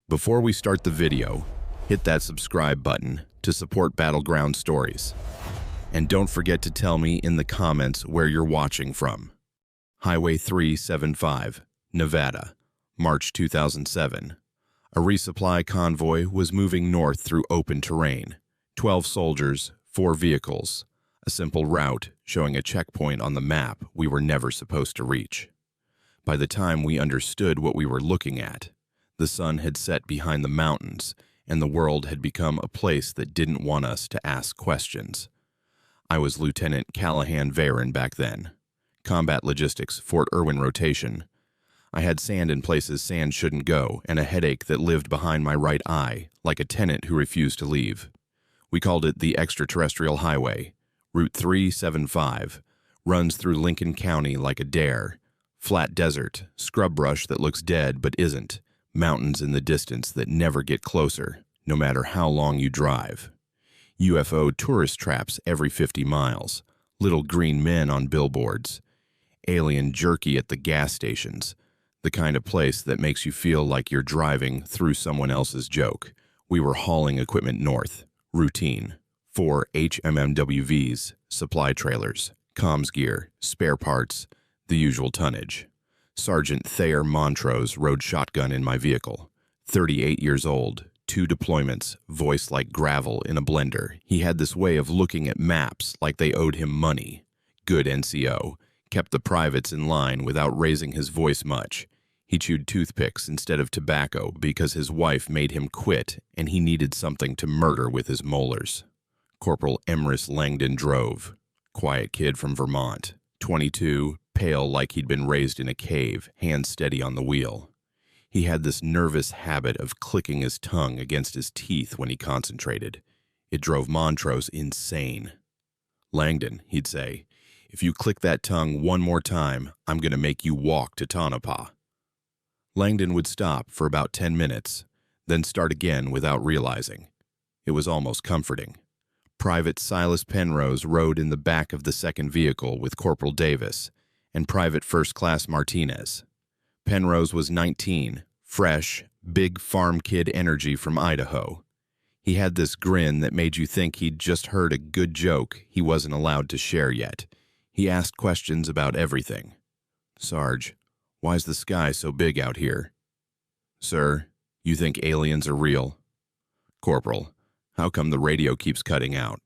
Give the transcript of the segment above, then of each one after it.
Before we start the video, hit that subscribe button to support Battleground Stories. And don't forget to tell me in the comments where you're watching from. Highway 375, Nevada, March 2007. A resupply convoy was moving north through open terrain. 12 soldiers, 4 vehicles. A simple route showing a checkpoint on the map we were never supposed to reach. By the time we understood what we were looking at, the sun had set behind the mountains, and the world had become a place that didn't want us to ask questions. I was Lieutenant Callahan Veyron back then. Combat Logistics, Fort Irwin rotation. I had sand in places sand shouldn't go, and a headache that lived behind my right eye, like a tenant who refused to leave. We called it the Extraterrestrial Highway. Route 375 runs through Lincoln County like a dare. Flat desert, scrub brush that looks dead but isn't. Mountains in the distance that never get closer, no matter how long you drive. UFO tourist traps every 50 miles. Little green men on billboards. Alien jerky at the gas stations. The kind of place that makes you feel like you're driving through someone else's joke. We were hauling equipment north. Routine. 4 HMMWVs, supply trailers, comms gear, spare parts, the usual tonnage. Sergeant Thayer Montrose rode shotgun in my vehicle. 38 years old, 2 deployments, voice like gravel in a blender. He had this way of looking at maps like they owed him money. Good NCO. Kept the privates in line without raising his voice much. He chewed toothpicks instead of tobacco because his wife made him quit and he needed something to murder with his molars. Corporal Emrys Langdon drove. Quiet kid from Vermont. 22, pale like he'd been raised in a cave, hands steady on the wheel. He had this nervous habit of clicking his tongue against his teeth when he concentrated. It drove Montrose insane. Langdon, he'd say, "If you click that tongue one more time, I'm going to make you walk to Tonopah." Langdon would stop for about 10 minutes, then start again without realizing. It was almost comforting. Private Silas Penrose rode in the back of the second vehicle with Corporal Davis and Private First Class Martinez. Penrose was 19, fresh, big farm kid energy from Idaho. He had this grin that made you think he'd just heard a good joke he wasn't allowed to share yet. He asked questions about everything. "Sarge, why's the sky so big out here?" "Sir, you think aliens are real?" "Corporal, how come the radio keeps cutting out?"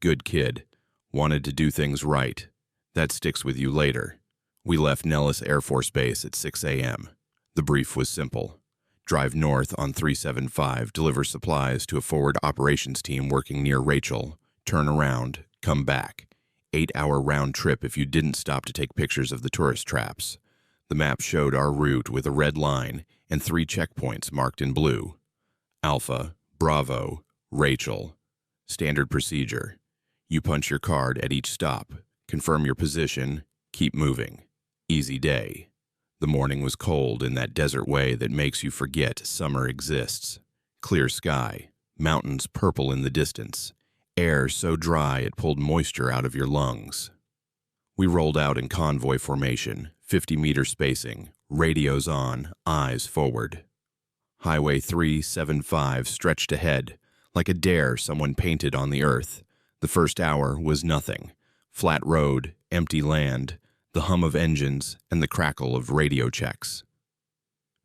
"Good kid. Wanted to do things right. That sticks with you later." We left Nellis Air Force Base at 6 a.m. The brief was simple. Drive north on 375, deliver supplies to a forward operations team working near Rachel, turn around, come back. 8-hour round trip if you didn't stop to take pictures of the tourist traps. The map showed our route with a red line and 3 checkpoints marked in blue. Alpha, Bravo, Rachel. Standard procedure. You punch your card at each stop, confirm your position, keep moving. Easy day. The morning was cold in that desert way that makes you forget summer exists. Clear sky, mountains purple in the distance, air so dry it pulled moisture out of your lungs. We rolled out in convoy formation, 50-meter spacing, radios on, eyes forward. Highway 375 stretched ahead, like a dare someone painted on the earth. The first hour was nothing. Flat road, empty land, the hum of engines, and the crackle of radio checks.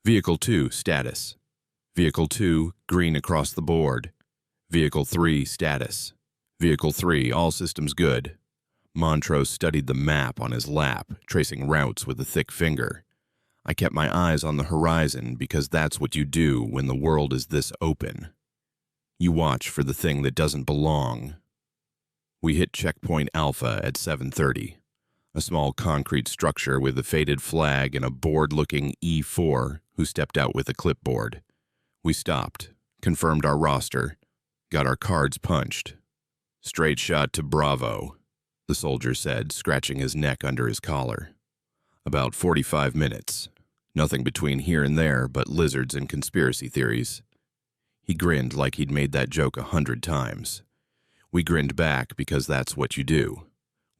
Vehicle 2, status. Vehicle 2, green across the board. Vehicle 3, status. Vehicle 3, all systems good. Montrose studied the map on his lap, tracing routes with a thick finger. I kept my eyes on the horizon because that's what you do when the world is this open. You watch for the thing that doesn't belong. We hit checkpoint Alpha at 7:30. A small concrete structure with a faded flag and a bored-looking E4 who stepped out with a clipboard. We stopped, confirmed our roster, got our cards punched. "Straight shot to Bravo," the soldier said, scratching his neck under his collar. "About 45 minutes. Nothing between here and there but lizards and conspiracy theories." He grinned like he'd made that joke 100 times. We grinned back because that's what you do.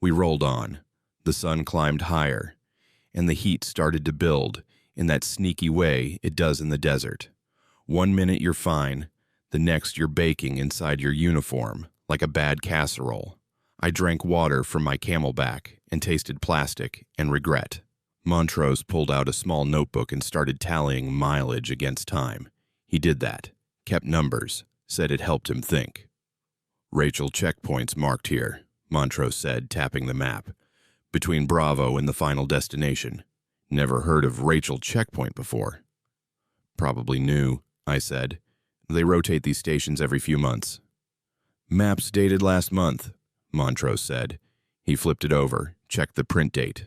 We rolled on. The sun climbed higher, and the heat started to build in that sneaky way it does in the desert. One minute you're fine, the next you're baking inside your uniform, like a bad casserole. I drank water from my camelback and tasted plastic and regret. Montrose pulled out a small notebook and started tallying mileage against time. He did that, kept numbers, said it helped him think. Rachel checkpoints marked here, Montrose said, tapping the map. Between Bravo and the final destination. Never heard of Rachel checkpoint before. Probably new, I said. They rotate these stations every few months. Maps dated last month, Montrose said. He flipped it over, checked the print date.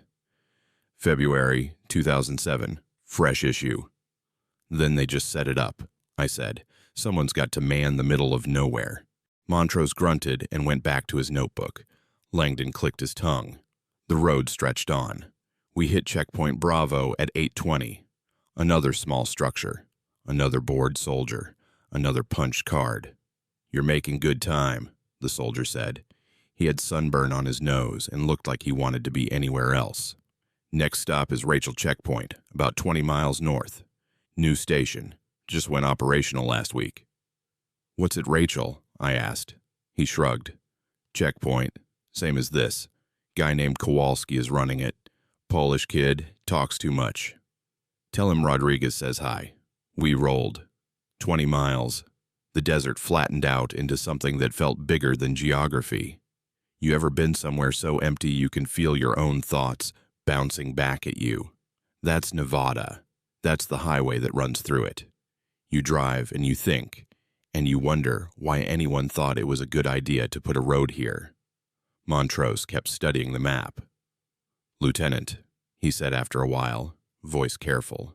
February 2007, fresh issue. Then they just set it up, I said. Someone's got to man the middle of nowhere. Montrose grunted and went back to his notebook. Langdon clicked his tongue. The road stretched on. We hit checkpoint Bravo at 8:20. Another small structure. Another bored soldier. Another punch card. You're making good time, the soldier said. He had sunburn on his nose and looked like he wanted to be anywhere else. Next stop is Rachel Checkpoint, about 20 miles north. New station. Just went operational last week. What's at Rachel? I asked. He shrugged. Checkpoint. Same as this. Guy named Kowalski is running it. Polish kid, talks too much. Tell him Rodriguez says hi. We rolled. 20 miles. The desert flattened out into something that felt bigger than geography. You ever been somewhere so empty you can feel your own thoughts bouncing back at you? That's Nevada. That's the highway that runs through it. You drive and you think, and you wonder why anyone thought it was a good idea to put a road here. Montrose kept studying the map. Lieutenant, he said after a while, voice careful,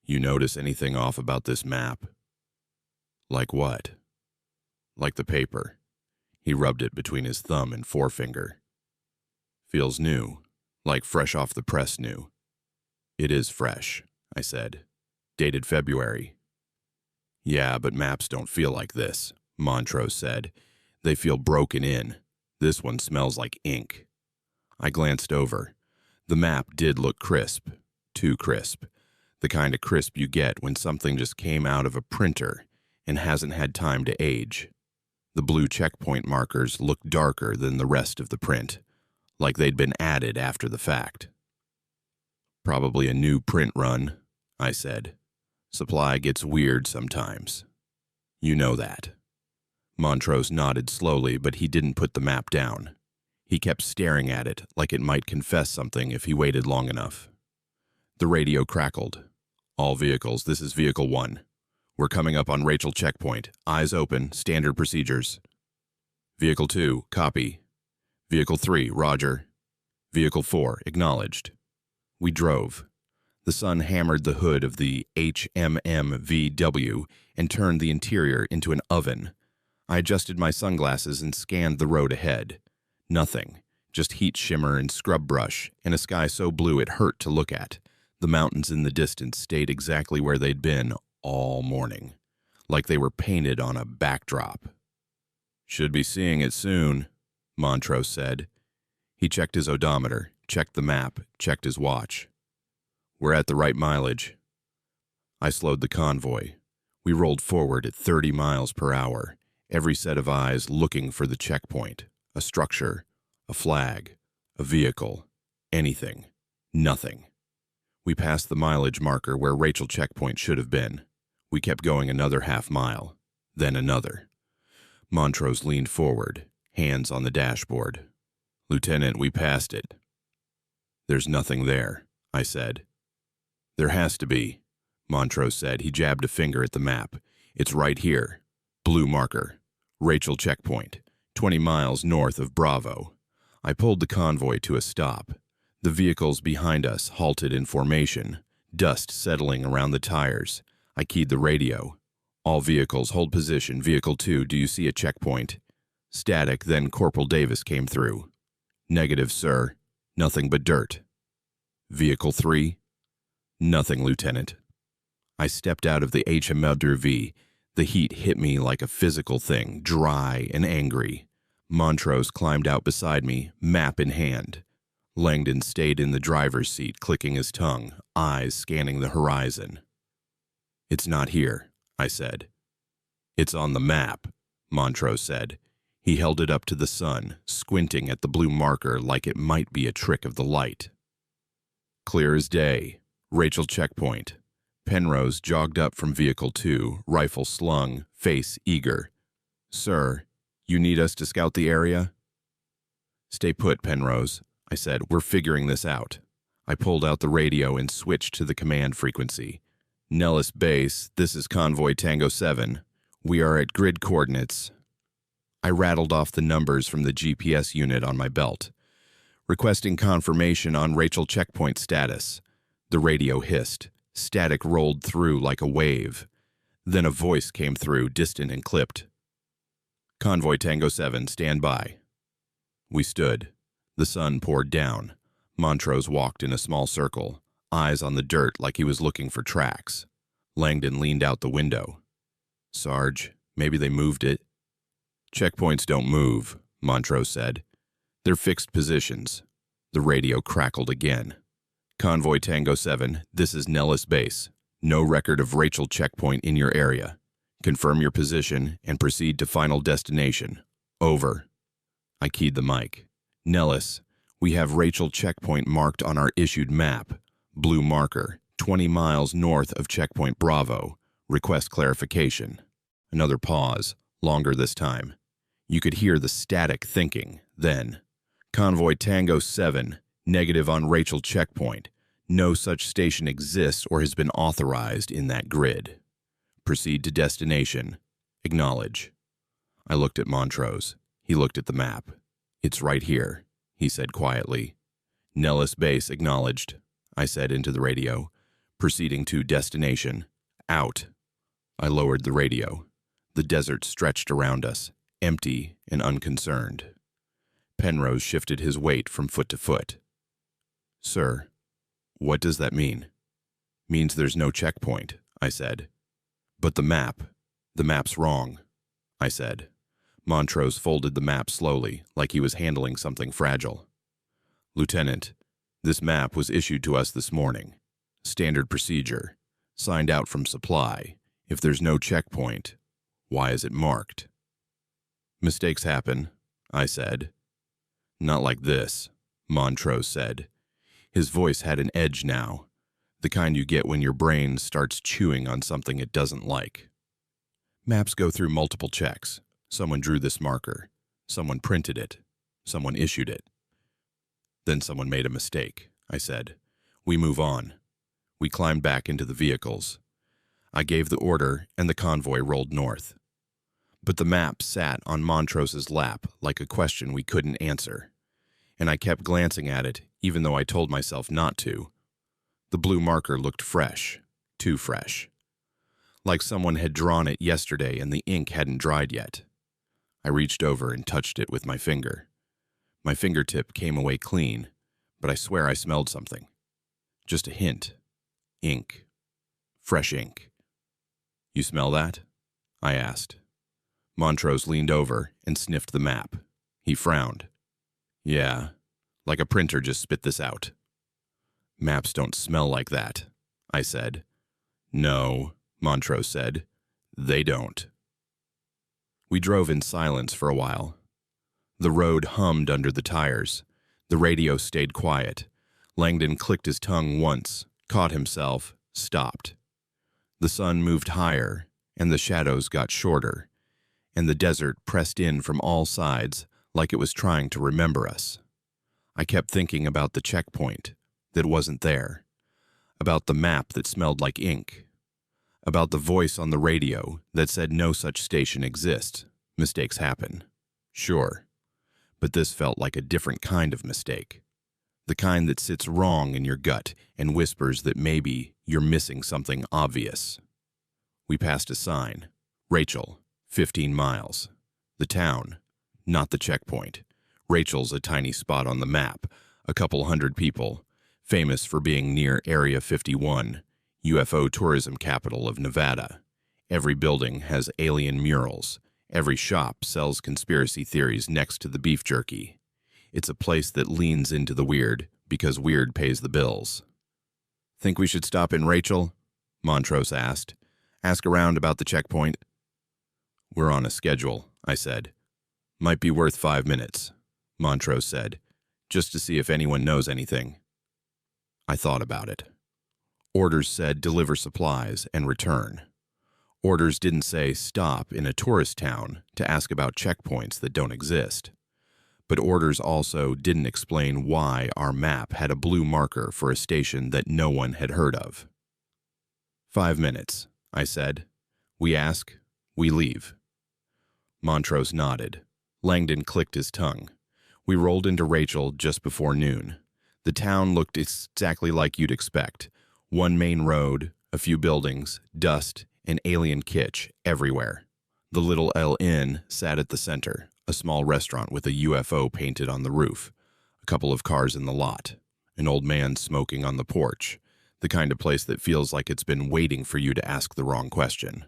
you notice anything off about this map? Like what? Like the paper. He rubbed it between his thumb and forefinger. Feels new, like fresh off the press new. It is fresh, I said. Dated February. Yeah, but maps don't feel like this, Montrose said. They feel broken in. This one smells like ink. I glanced over. The map did look crisp. Too crisp. The kind of crisp you get when something just came out of a printer and hasn't had time to age. The blue checkpoint markers looked darker than the rest of the print, like they'd been added after the fact. Probably a new print run, I said. Supply gets weird sometimes. You know that. Montrose nodded slowly, but he didn't put the map down. He kept staring at it like it might confess something if he waited long enough. The radio crackled. All vehicles, this is Vehicle 1. We're coming up on Rachel Checkpoint. Eyes open, standard procedures. Vehicle 2, copy. Vehicle 3, roger. Vehicle 4, acknowledged. We drove. The sun hammered the hood of the HMMVW and turned the interior into an oven. I adjusted my sunglasses and scanned the road ahead. Nothing, just heat shimmer and scrub brush, and a sky so blue it hurt to look at. The mountains in the distance stayed exactly where they'd been all morning, like they were painted on a backdrop. Should be seeing it soon, Montrose said. He checked his odometer, checked the map, checked his watch. We're at the right mileage. I slowed the convoy. We rolled forward at 30 miles per hour, every set of eyes looking for the checkpoint, a structure, a flag, a vehicle, anything, nothing. We passed the mileage marker where Rachel Checkpoint should have been. We kept going another half mile, then another. Montrose leaned forward, hands on the dashboard. Lieutenant, we passed it. There's nothing there, I said. There has to be, Montrose said. He jabbed a finger at the map. It's right here. Blue marker. Rachel Checkpoint, 20 miles north of Bravo. I pulled the convoy to a stop. The vehicles behind us halted in formation, dust settling around the tires. I keyed the radio. All vehicles hold position. Vehicle 2, do you see a checkpoint? Static, then Corporal Davis came through. Negative, sir. Nothing but dirt. Vehicle 3? Nothing, Lieutenant. I stepped out of the HMWV. The heat hit me like a physical thing, dry and angry. Montrose climbed out beside me, map in hand. Langdon stayed in the driver's seat, clicking his tongue, eyes scanning the horizon. It's not here, I said. It's on the map, Montrose said. He held it up to the sun, squinting at the blue marker like it might be a trick of the light. Clear as day. Rachel checkpoint. Penrose jogged up from Vehicle 2, rifle slung, face eager. Sir, you need us to scout the area? Stay put, Penrose, I said. We're figuring this out. I pulled out the radio and switched to the command frequency. Nellis Base, this is Convoy Tango 7. We are at grid coordinates. I rattled off the numbers from the GPS unit on my belt, requesting confirmation on Rachel checkpoint status. The radio hissed. Static rolled through like a wave. Then a voice came through, distant and clipped. Convoy Tango 7, stand by. We stood. The sun poured down. Montrose walked in a small circle, eyes on the dirt like he was looking for tracks. Langdon leaned out the window. Sarge, maybe they moved it. Checkpoints don't move, Montrose said. They're fixed positions. The radio crackled again. Convoy Tango 7, this is Nellis Base. No record of Rachel checkpoint in your area. Confirm your position and proceed to final destination. Over. I keyed the mic. Nellis, we have Rachel checkpoint marked on our issued map. Blue marker, 20 miles north of checkpoint Bravo. Request clarification. Another pause, longer this time. You could hear the static thinking, then. Convoy Tango 7, negative on Rachel checkpoint. No such station exists or has been authorized in that grid. Proceed to destination. Acknowledge. I looked at Montrose. He looked at the map. It's right here, he said quietly. Nellis Base acknowledged, I said into the radio. Proceeding to destination. Out. I lowered the radio. The desert stretched around us, empty and unconcerned. Penrose shifted his weight from foot to foot. Sir, what does that mean? Means there's no checkpoint, I said. But the map's wrong, I said. Montrose folded the map slowly, like he was handling something fragile. Lieutenant, this map was issued to us this morning. Standard procedure. Signed out from supply. If there's no checkpoint, why is it marked? Mistakes happen, I said. Not like this, Montrose said. His voice had an edge now, the kind you get when your brain starts chewing on something it doesn't like. Maps go through multiple checks. Someone drew this marker. Someone printed it. Someone issued it. Then someone made a mistake, I said. We move on. We climbed back into the vehicles. I gave the order, and the convoy rolled north. But the map sat on Montrose's lap like a question we couldn't answer, and I kept glancing at it, even though I told myself not to. The blue marker looked fresh, too fresh. Like someone had drawn it yesterday and the ink hadn't dried yet. I reached over and touched it with my finger. My fingertip came away clean, but I swear I smelled something. Just a hint. Ink. Fresh ink. You smell that? I asked. Montrose leaned over and sniffed the map. He frowned. Yeah, like a printer just spit this out. Maps don't smell like that, I said. No, Montrose said. They don't. We drove in silence for a while. The road hummed under the tires. The radio stayed quiet. Langdon clicked his tongue once, caught himself, stopped. The sun moved higher, and the shadows got shorter, and the desert pressed in from all sides like it was trying to remember us. I kept thinking about the checkpoint that wasn't there, about the map that smelled like ink, about the voice on the radio that said no such station exists. Mistakes happen. Sure. But this felt like a different kind of mistake. The kind that sits wrong in your gut and whispers that maybe you're missing something obvious. We passed a sign. Rachel, 15 miles. The town, not the checkpoint. Rachel's a tiny spot on the map, a couple hundred people, famous for being near Area 51, UFO tourism capital of Nevada. Every building has alien murals. Every shop sells conspiracy theories next to the beef jerky. It's a place that leans into the weird because weird pays the bills. Think we should stop in Rachel? Montrose asked. Ask around about the checkpoint. We're on a schedule, I said. Might be worth 5 minutes, Montrose said, just to see if anyone knows anything. I thought about it. Orders said deliver supplies and return. Orders didn't say stop in a tourist town to ask about checkpoints that don't exist. But orders also didn't explain why our map had a blue marker for a station that no one had heard of. 5 minutes, I said. We ask, we leave. Montrose nodded. Langdon clicked his tongue. We rolled into Rachel just before noon. The town looked exactly like you'd expect. One main road, a few buildings, dust, and alien kitsch everywhere. The Little L Inn sat at the center, a small restaurant with a UFO painted on the roof, a couple of cars in the lot, an old man smoking on the porch, the kind of place that feels like it's been waiting for you to ask the wrong question.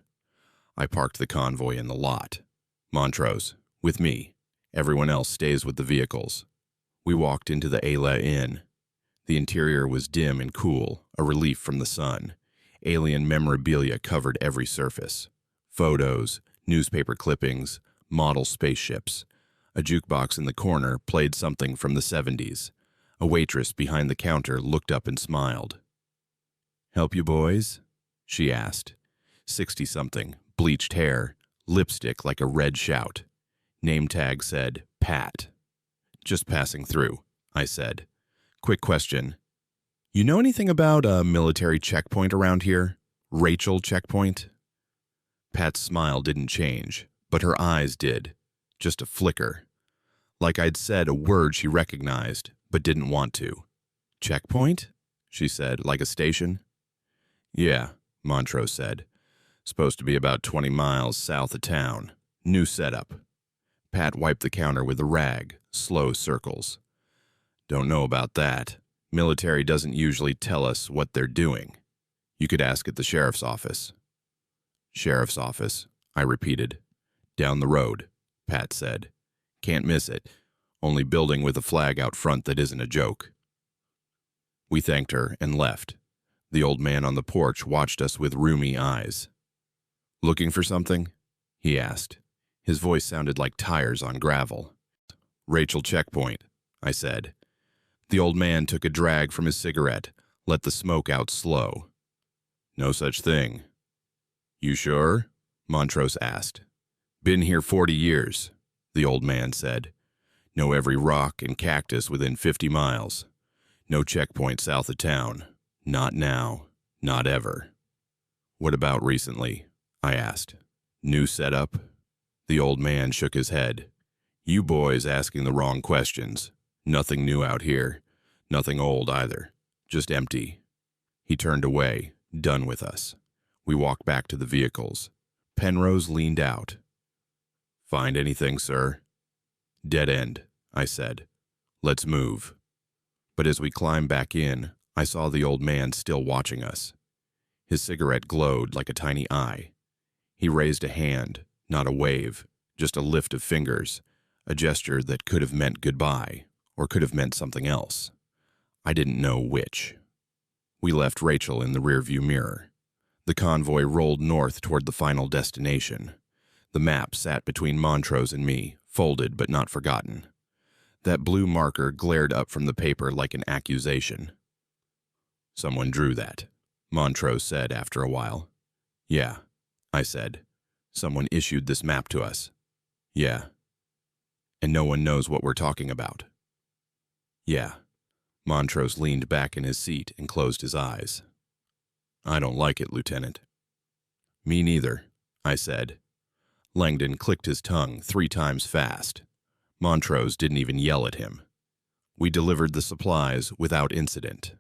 I parked the convoy in the lot. Montrose, with me. Everyone else stays with the vehicles. We walked into the Ayla Inn. The interior was dim and cool, a relief from the sun. Alien memorabilia covered every surface. Photos, newspaper clippings, model spaceships. A jukebox in the corner played something from the 70s. A waitress behind the counter looked up and smiled. "Help you boys?" she asked. 60-something, bleached hair, lipstick like a red shout. Name tag said, Pat. "Just passing through," I said. "Quick question. You know anything about a military checkpoint around here? Rachel checkpoint?" Pat's smile didn't change, but her eyes did. Just a flicker. Like I'd said a word she recognized, but didn't want to. "Checkpoint?" she said, like a station. "Yeah," Montrose said. "Supposed to be about 20 miles south of town. New setup." Pat wiped the counter with a rag, slow circles. "Don't know about that. Military doesn't usually tell us what they're doing. You could ask at the sheriff's office." "Sheriff's office," I repeated. "Down the road," Pat said. "Can't miss it. Only building with a flag out front that isn't a joke." We thanked her and left. The old man on the porch watched us with rheumy eyes. "Looking for something?" he asked. His voice sounded like tires on gravel. "Rachel checkpoint," I said. The old man took a drag from his cigarette, let the smoke out slow. "No such thing." "You sure?" Montrose asked. "Been here 40 years, the old man said. "Know every rock and cactus within 50 miles. No checkpoint south of town. Not now. Not ever." "What about recently?" I asked. "New setup?" The old man shook his head. "You boys asking the wrong questions. Nothing new out here. Nothing old either. Just empty." He turned away, done with us. We walked back to the vehicles. Penrose leaned out. "Find anything, sir?" "Dead end," I said. "Let's move." But as we climbed back in, I saw the old man still watching us. His cigarette glowed like a tiny eye. He raised a hand, not a wave, just a lift of fingers, a gesture that could have meant goodbye, or could have meant something else. I didn't know which. We left Rachel in the rearview mirror. The convoy rolled north toward the final destination. The map sat between Montrose and me, folded but not forgotten. That blue marker glared up from the paper like an accusation. "Someone drew that," Montrose said after a while. "Yeah," I said. "Someone issued this map to us." "Yeah." "And no one knows what we're talking about." "Yeah." Montrose leaned back in his seat and closed his eyes. "I don't like it, Lieutenant." "Me neither," I said. Langdon clicked his tongue 3 times fast. Montrose didn't even yell at him. We delivered the supplies without incident.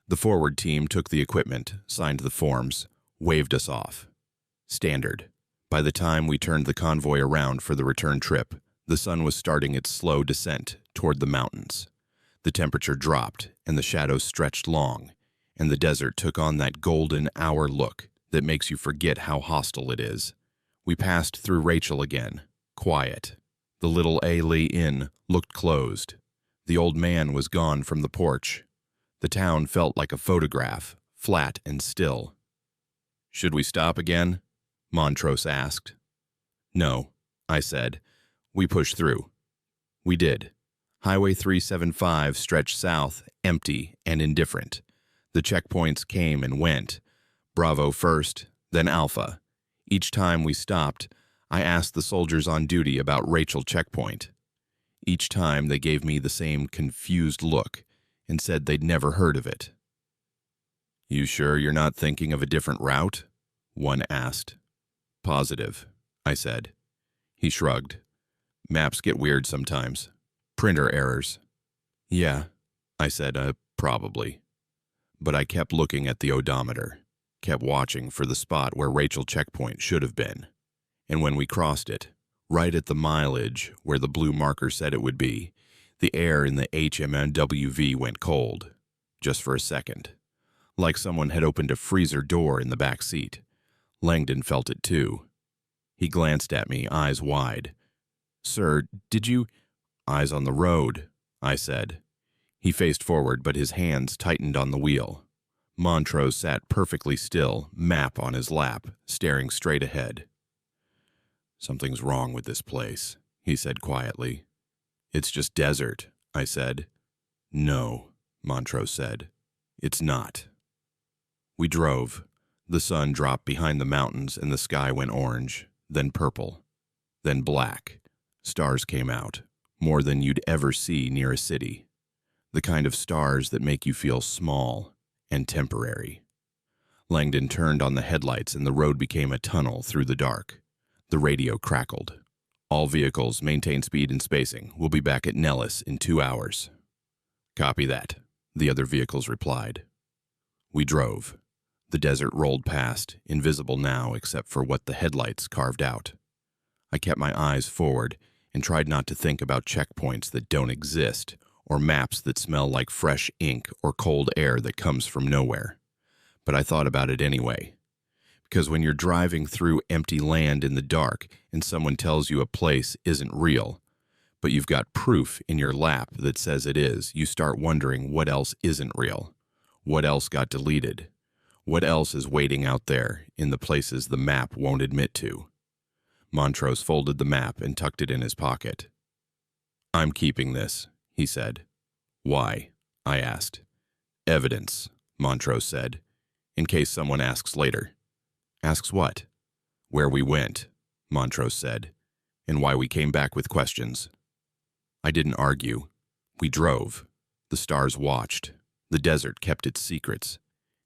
The forward team took the equipment, signed the forms, waved us off. Standard. By the time we turned the convoy around for the return trip, the sun was starting its slow descent toward the mountains. The temperature dropped, and the shadows stretched long, and the desert took on that golden hour look that makes you forget how hostile it is. We passed through Rachel again, quiet. The Little Ayla Inn looked closed. The old man was gone from the porch. The town felt like a photograph, flat and still. Should we stop again? Montrose asked. No, I said. We pushed through. We did. Highway 375 stretched south, empty and indifferent. The checkpoints came and went. Bravo first, then Alpha. Each time we stopped, I asked the soldiers on duty about Rachel Checkpoint. Each time they gave me the same confused look and said they'd never heard of it. You sure you're not thinking of a different route? One asked. Positive, I said. He shrugged. Maps get weird sometimes. Printer errors. Yeah, I said, probably. But I kept looking at the odometer, kept watching for the spot where Rachel Checkpoint should have been. And when we crossed it, right at the mileage where the blue marker said it would be, the air in the HMNWV went cold, just for a second, like someone had opened a freezer door in the back seat. Langdon felt it too. He glanced at me, eyes wide. Sir, did you— Eyes on the road, I said. He faced forward, but his hands tightened on the wheel. Montrose sat perfectly still, map on his lap, staring straight ahead. Something's wrong with this place, he said quietly. It's just desert, I said. No, Montrose said. It's not. We drove. The sun dropped behind the mountains and the sky went orange, then purple, then black. Stars came out, more than you'd ever see near a city. The kind of stars that make you feel small and temporary. Langdon turned on the headlights and the road became a tunnel through the dark. The radio crackled. All vehicles maintain speed and spacing. We'll be back at Nellis in 2 hours. Copy that, the other vehicles replied. We drove. The desert rolled past, invisible now except for what the headlights carved out. I kept my eyes forward and tried not to think about checkpoints that don't exist or maps that smell like fresh ink or cold air that comes from nowhere. But I thought about it anyway. Because when you're driving through empty land in the dark and someone tells you a place isn't real, but you've got proof in your lap that says it is, you start wondering what else isn't real. What else got deleted? What else is waiting out there in the places the map won't admit to? Montrose folded the map and tucked it in his pocket. I'm keeping this, he said. Why? I asked. Evidence, Montrose said, in case someone asks later. Asks what? Where we went, Montrose said, and why we came back with questions. I didn't argue. We drove. The stars watched. The desert kept its secrets.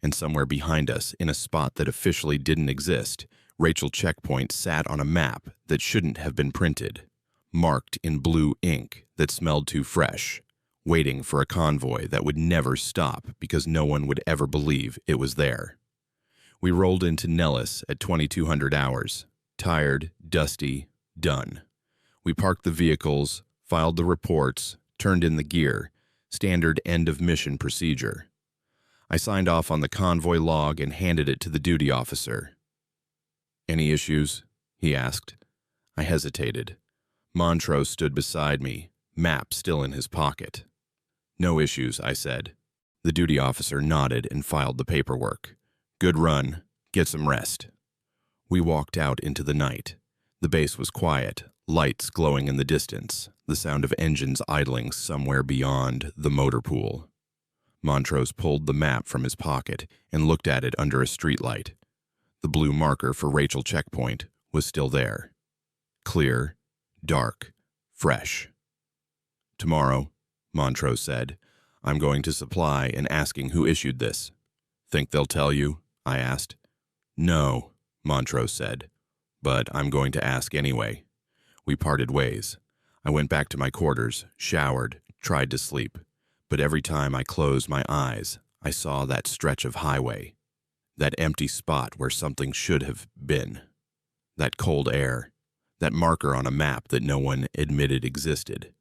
And somewhere behind us, in a spot that officially didn't exist, Rachel Checkpoint sat on a map that shouldn't have been printed, marked in blue ink that smelled too fresh, waiting for a convoy that would never stop because no one would ever believe it was there. We rolled into Nellis at 2200 hours, tired, dusty, done. We parked the vehicles, filed the reports, turned in the gear, standard end-of-mission procedure. I signed off on the convoy log and handed it to the duty officer. Any issues? He asked. I hesitated. Montrose stood beside me, map still in his pocket. No issues, I said. The duty officer nodded and filed the paperwork. Good run. Get some rest. We walked out into the night. The base was quiet, lights glowing in the distance, the sound of engines idling somewhere beyond the motor pool. Montrose pulled the map from his pocket and looked at it under a streetlight. The blue marker for Rachel Checkpoint was still there. Clear, dark, fresh. Tomorrow, Montrose said, I'm going to supply and asking who issued this. Think they'll tell you? I asked. No, Montrose said, but I'm going to ask anyway. We parted ways. I went back to my quarters, showered, tried to sleep. But every time I closed my eyes, I saw that stretch of highway, that empty spot where something should have been, that cold air, that marker on a map that no one admitted existed.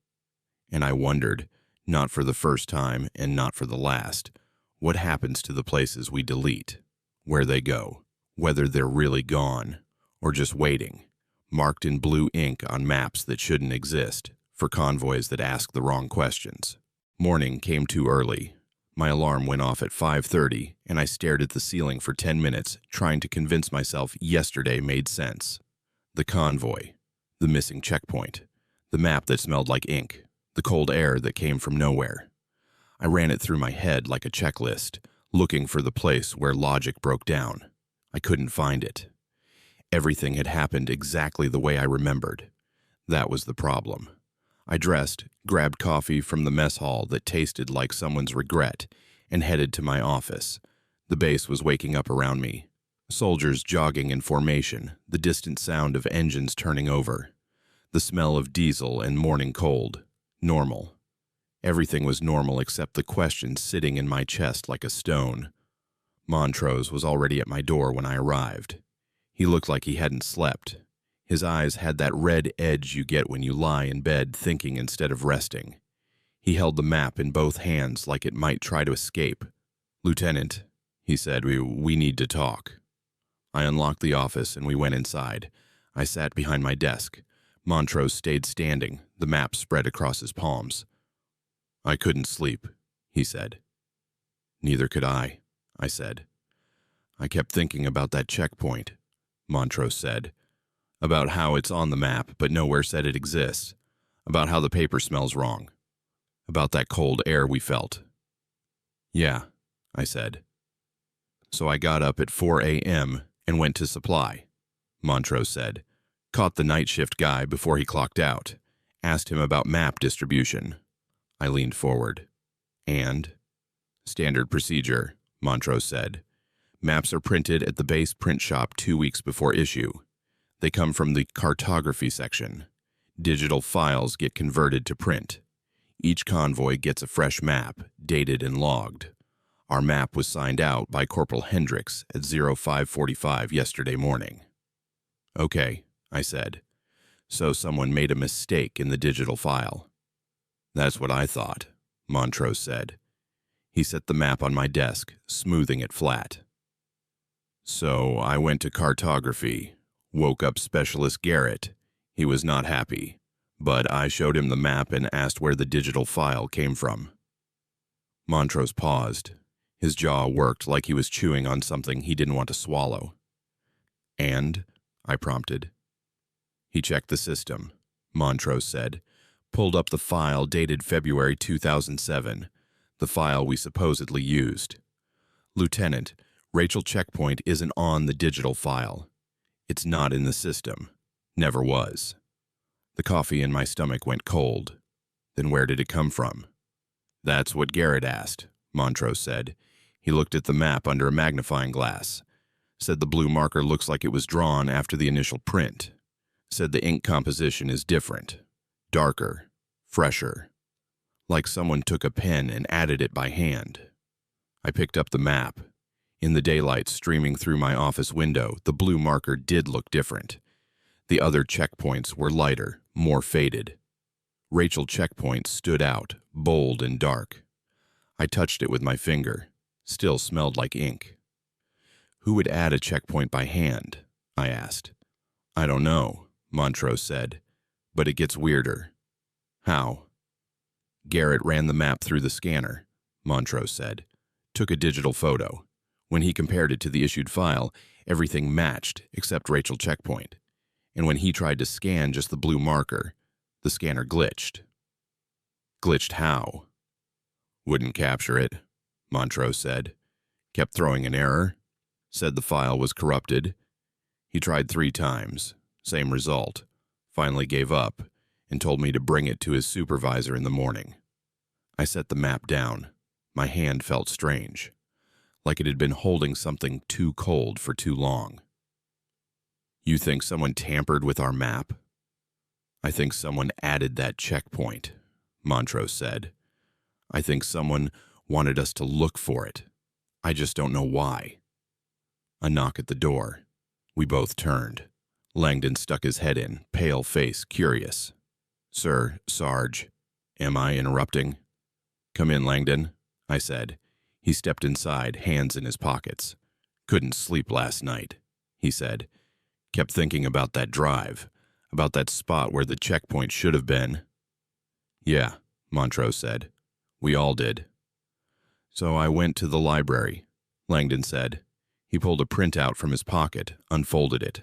And I wondered, not for the first time and not for the last, what happens to the places we delete, where they go, whether they're really gone or just waiting, marked in blue ink on maps that shouldn't exist, for convoys that ask the wrong questions. Morning came too early. My alarm went off at 5:30, and I stared at the ceiling for 10 minutes, trying to convince myself yesterday made sense. The convoy, the missing checkpoint, the map that smelled like ink, the cold air that came from nowhere. I ran it through my head like a checklist, looking for the place where logic broke down. I couldn't find it. Everything had happened exactly the way I remembered. That was the problem. I dressed, grabbed coffee from the mess hall that tasted like someone's regret, and headed to my office. The base was waking up around me. Soldiers jogging in formation, the distant sound of engines turning over. The smell of diesel and morning cold. Normal. Everything was normal except the question sitting in my chest like a stone. Montrose was already at my door when I arrived. He looked like he hadn't slept. His eyes had that red edge you get when you lie in bed thinking instead of resting. He held the map in both hands like it might try to escape. "Lieutenant," he said, we need to talk." I unlocked the office and we went inside. I sat behind my desk. Montrose stayed standing, the map spread across his palms. "I couldn't sleep," he said. "Neither could I said. "I kept thinking about that checkpoint," Montrose said. "About how it's on the map, but nowhere said it exists. About how the paper smells wrong. About that cold air we felt." "Yeah," I said. "So I got up at 4 a.m. and went to supply," Montrose said. "Caught the night shift guy before he clocked out. Asked him about map distribution." I leaned forward. "And?" "Standard procedure," Montrose said. "Maps are printed at the base print shop 2 weeks before issue. They come from the cartography section. Digital files get converted to print. Each convoy gets a fresh map, dated and logged. Our map was signed out by Corporal Hendricks at 05:45 yesterday morning." "Okay," I said. "So someone made a mistake in the digital file." "That's what I thought," Montrose said. He set the map on my desk, smoothing it flat. "So I went to cartography. Woke up Specialist Garrett. He was not happy, but I showed him the map and asked where the digital file came from." Montrose paused. His jaw worked like he was chewing on something he didn't want to swallow. "And?" I prompted. "He checked the system," Montrose said. "Pulled up the file dated February 2007, the file we supposedly used. Lieutenant, Rachel Checkpoint isn't on the digital file. It's not in the system. Never was." The coffee in my stomach went cold. "Then where did it come from?" "That's what Garrett asked," Montrose said. He looked at the map under a magnifying glass. Said the blue marker looks like it was drawn after the initial print. Said the ink composition is different. Darker. Fresher. Like someone took a pen and added it by hand. I picked up the map. In the daylight streaming through my office window, the blue marker did look different. The other checkpoints were lighter, more faded. Rachel Checkpoint stood out, bold and dark. I touched it with my finger. Still smelled like ink. "Who would add a checkpoint by hand?" I asked. "I don't know," Montrose said, "but it gets weirder." "How?" "Garrett ran the map through the scanner," Montrose said. "Took a digital photo. When he compared it to the issued file, everything matched except Rachel Checkpoint. And when he tried to scan just the blue marker, the scanner glitched." "Glitched how?" "Wouldn't capture it," Montrose said. "Kept throwing an error. Said the file was corrupted. He tried 3 times. Same result. Finally gave up and told me to bring it to his supervisor in the morning." I set the map down. My hand felt strange, like it had been holding something too cold for too long. "You think someone tampered with our map?" "I think someone added that checkpoint," Montrose said. "I think someone wanted us to look for it. I just don't know why." A knock at the door. We both turned. Langdon stuck his head in, pale face, curious. "Sir, Sarge, am I interrupting?" "Come in, Langdon," I said. He stepped inside, hands in his pockets. "Couldn't sleep last night," he said. "Kept thinking about that drive, about that spot where the checkpoint should have been." "Yeah," Montrose said. "We all did." So I went to the library, Langdon said. He pulled a printout from his pocket, unfolded it.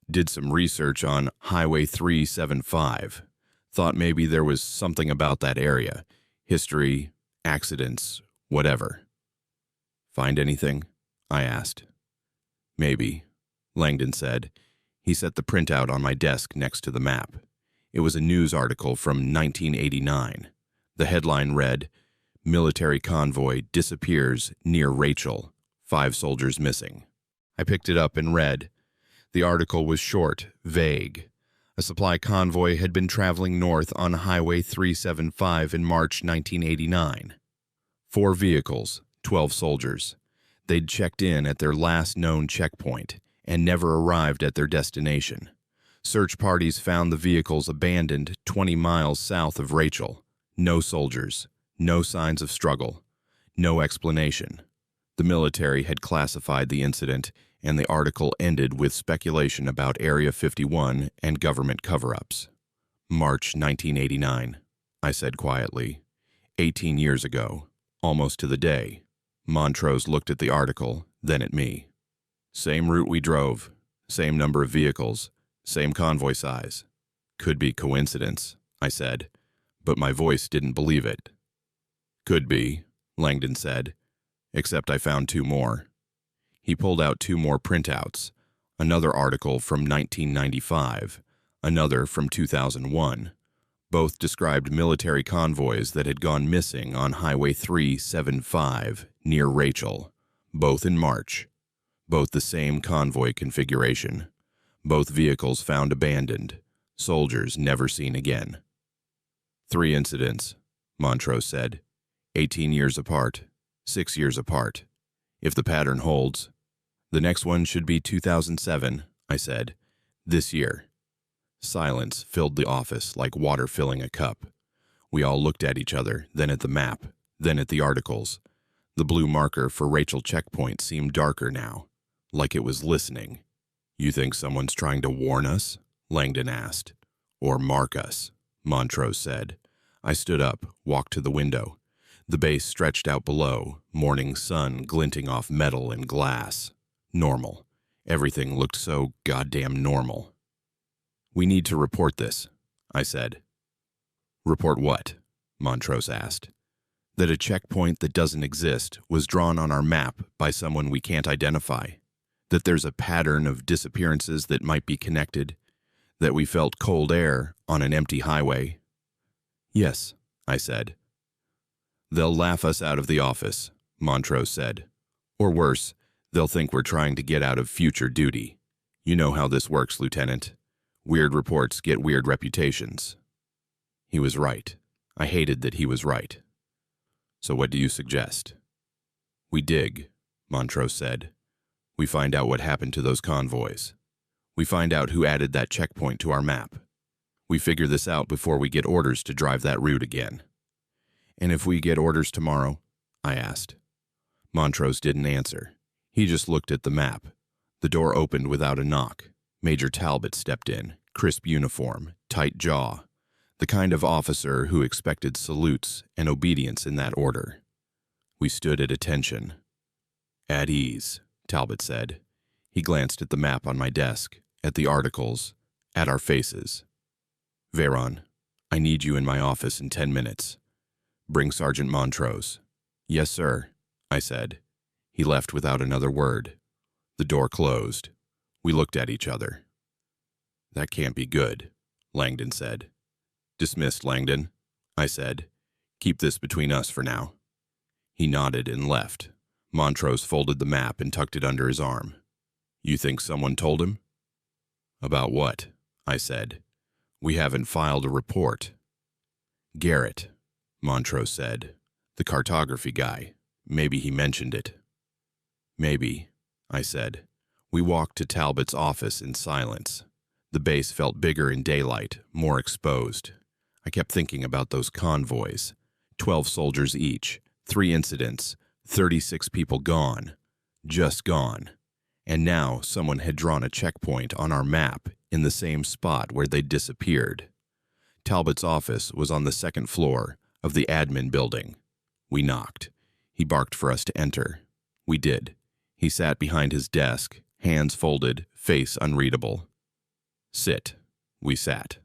Did some research on Highway 375. Thought maybe there was something about that area. History, accidents, whatever. Find anything? I asked. Maybe, Langdon said. He set the printout on my desk next to the map. It was a news article from 1989. The headline read, "Military convoy disappears near Rachel. 5 soldiers missing." I picked it up and read. The article was short, vague. A supply convoy had been traveling north on Highway 375 in March 1989. 4 vehicles, 12 soldiers. They'd checked in at their last known checkpoint and never arrived at their destination. Search parties found the vehicles abandoned 20 miles south of Rachel. No soldiers, no signs of struggle, no explanation. The military had classified the incident, and the article ended with speculation about Area 51 and government cover-ups. March 1989, I said quietly. 18 years ago, almost to the day. Montrose looked at the article, then at me. Same route we drove, same number of vehicles, same convoy size. Could be coincidence, I said, but my voice didn't believe it. Could be, Langdon said, except I found 2 more. He pulled out 2 more printouts, another article from 1995, another from 2001. Both described military convoys that had gone missing on Highway 375 near Rachel, both in March. Both the same convoy configuration. Both vehicles found abandoned, soldiers never seen again. 3 incidents, Montrose said. 18 years apart, 6 years apart. If the pattern holds, the next one should be 2007, I said. This year. Silence filled the office like water filling a cup. We all looked at each other, then at the map, then at the articles. The blue marker for Rachel checkpoint seemed darker now, like it was listening. You think someone's trying to warn us? Langdon asked. Or mark us, Montrose said. I stood up, walked to the window. The base stretched out below, morning sun glinting off metal and glass. Normal. Everything looked so goddamn normal. We need to report this, I said. Report what? Montrose asked. That a checkpoint that doesn't exist was drawn on our map by someone we can't identify. That there's a pattern of disappearances that might be connected. That we felt cold air on an empty highway. Yes, I said. They'll laugh us out of the office, Montrose said. Or worse, they'll think we're trying to get out of future duty. You know how this works, Lieutenant. Weird reports get weird reputations. He was right. I hated that he was right. So what do you suggest? We dig, Montrose said. We find out what happened to those convoys. We find out who added that checkpoint to our map. We figure this out before we get orders to drive that route again. And if we get orders tomorrow? I asked. Montrose didn't answer. He just looked at the map. The door opened without a knock. Major Talbot stepped in, crisp uniform, tight jaw. The kind of officer who expected salutes and obedience in that order. We stood at attention. At ease, Talbot said. He glanced at the map on my desk, at the articles, at our faces. Veyron, I need you in my office in 10 minutes. Bring Sergeant Montrose. Yes, sir, I said. He left without another word. The door closed. We looked at each other. That can't be good, Langdon said. Dismissed, Langdon, I said. Keep this between us for now. He nodded and left. Montrose folded the map and tucked it under his arm. You think someone told him? About what? I said. We haven't filed a report. Garrett, Montrose said. The cartography guy. Maybe he mentioned it. Maybe, I said. We walked to Talbot's office in silence. The base felt bigger in daylight, more exposed. I kept thinking about those convoys. 12 soldiers each, 3 incidents, 36 people gone. Just gone. And now someone had drawn a checkpoint on our map in the same spot where they'd disappeared. Talbot's office was on the 2nd floor of the admin building. We knocked. He barked for us to enter. We did. He sat behind his desk, hands folded, face unreadable. Sit. We sat.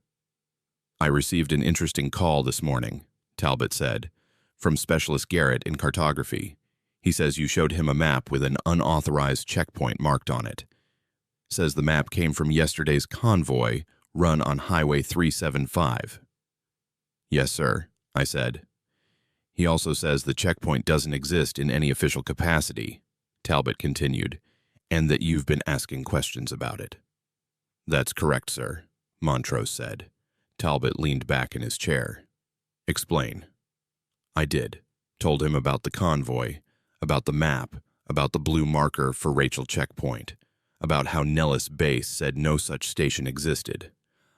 I received an interesting call this morning, Talbot said, from Specialist Garrett in cartography. He says you showed him a map with an unauthorized checkpoint marked on it. Says the map came from yesterday's convoy run on Highway 375. Yes, sir, I said. He also says the checkpoint doesn't exist in any official capacity, Talbot continued, and that you've been asking questions about it. That's correct, sir, Montrose said. Talbot leaned back in his chair. Explain. I did. Told him about the convoy, about the map, about the blue marker for Rachel Checkpoint, about how Nellis Base said no such station existed,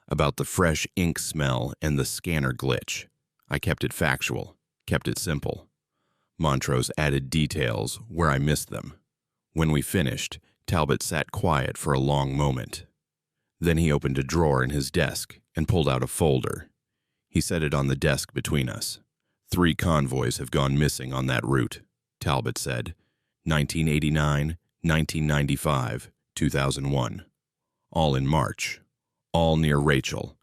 about the fresh ink smell and the scanner glitch. I kept it factual, kept it simple. Montrose added details where I missed them. When we finished, Talbot sat quiet for a long moment. Then he opened a drawer in his desk and pulled out a folder. He set it on the desk between us. 3 convoys have gone missing on that route, Talbot said. 1989, 1995, 2001. All in March. All near Rachel.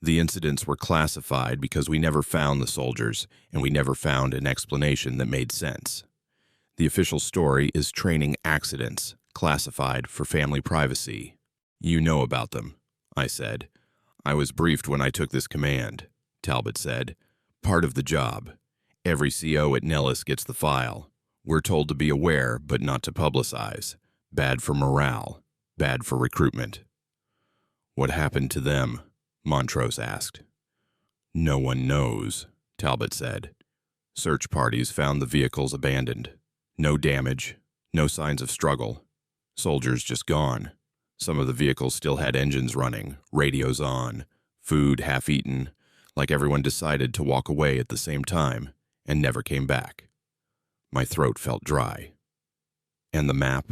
The incidents were classified because we never found the soldiers, and we never found an explanation that made sense. The official story is training accidents, classified for family privacy. You know about them, I said. I was briefed when I took this command, Talbot said. Part of the job. Every CO at Nellis gets the file. We're told to be aware, but not to publicize. Bad for morale. Bad for recruitment. What happened to them? Montrose asked. No one knows, Talbot said. Search parties found the vehicles abandoned. No damage. No signs of struggle. Soldiers just gone. Some of the vehicles still had engines running, radios on, food half-eaten, like everyone decided to walk away at the same time and never came back. My throat felt dry. And the map?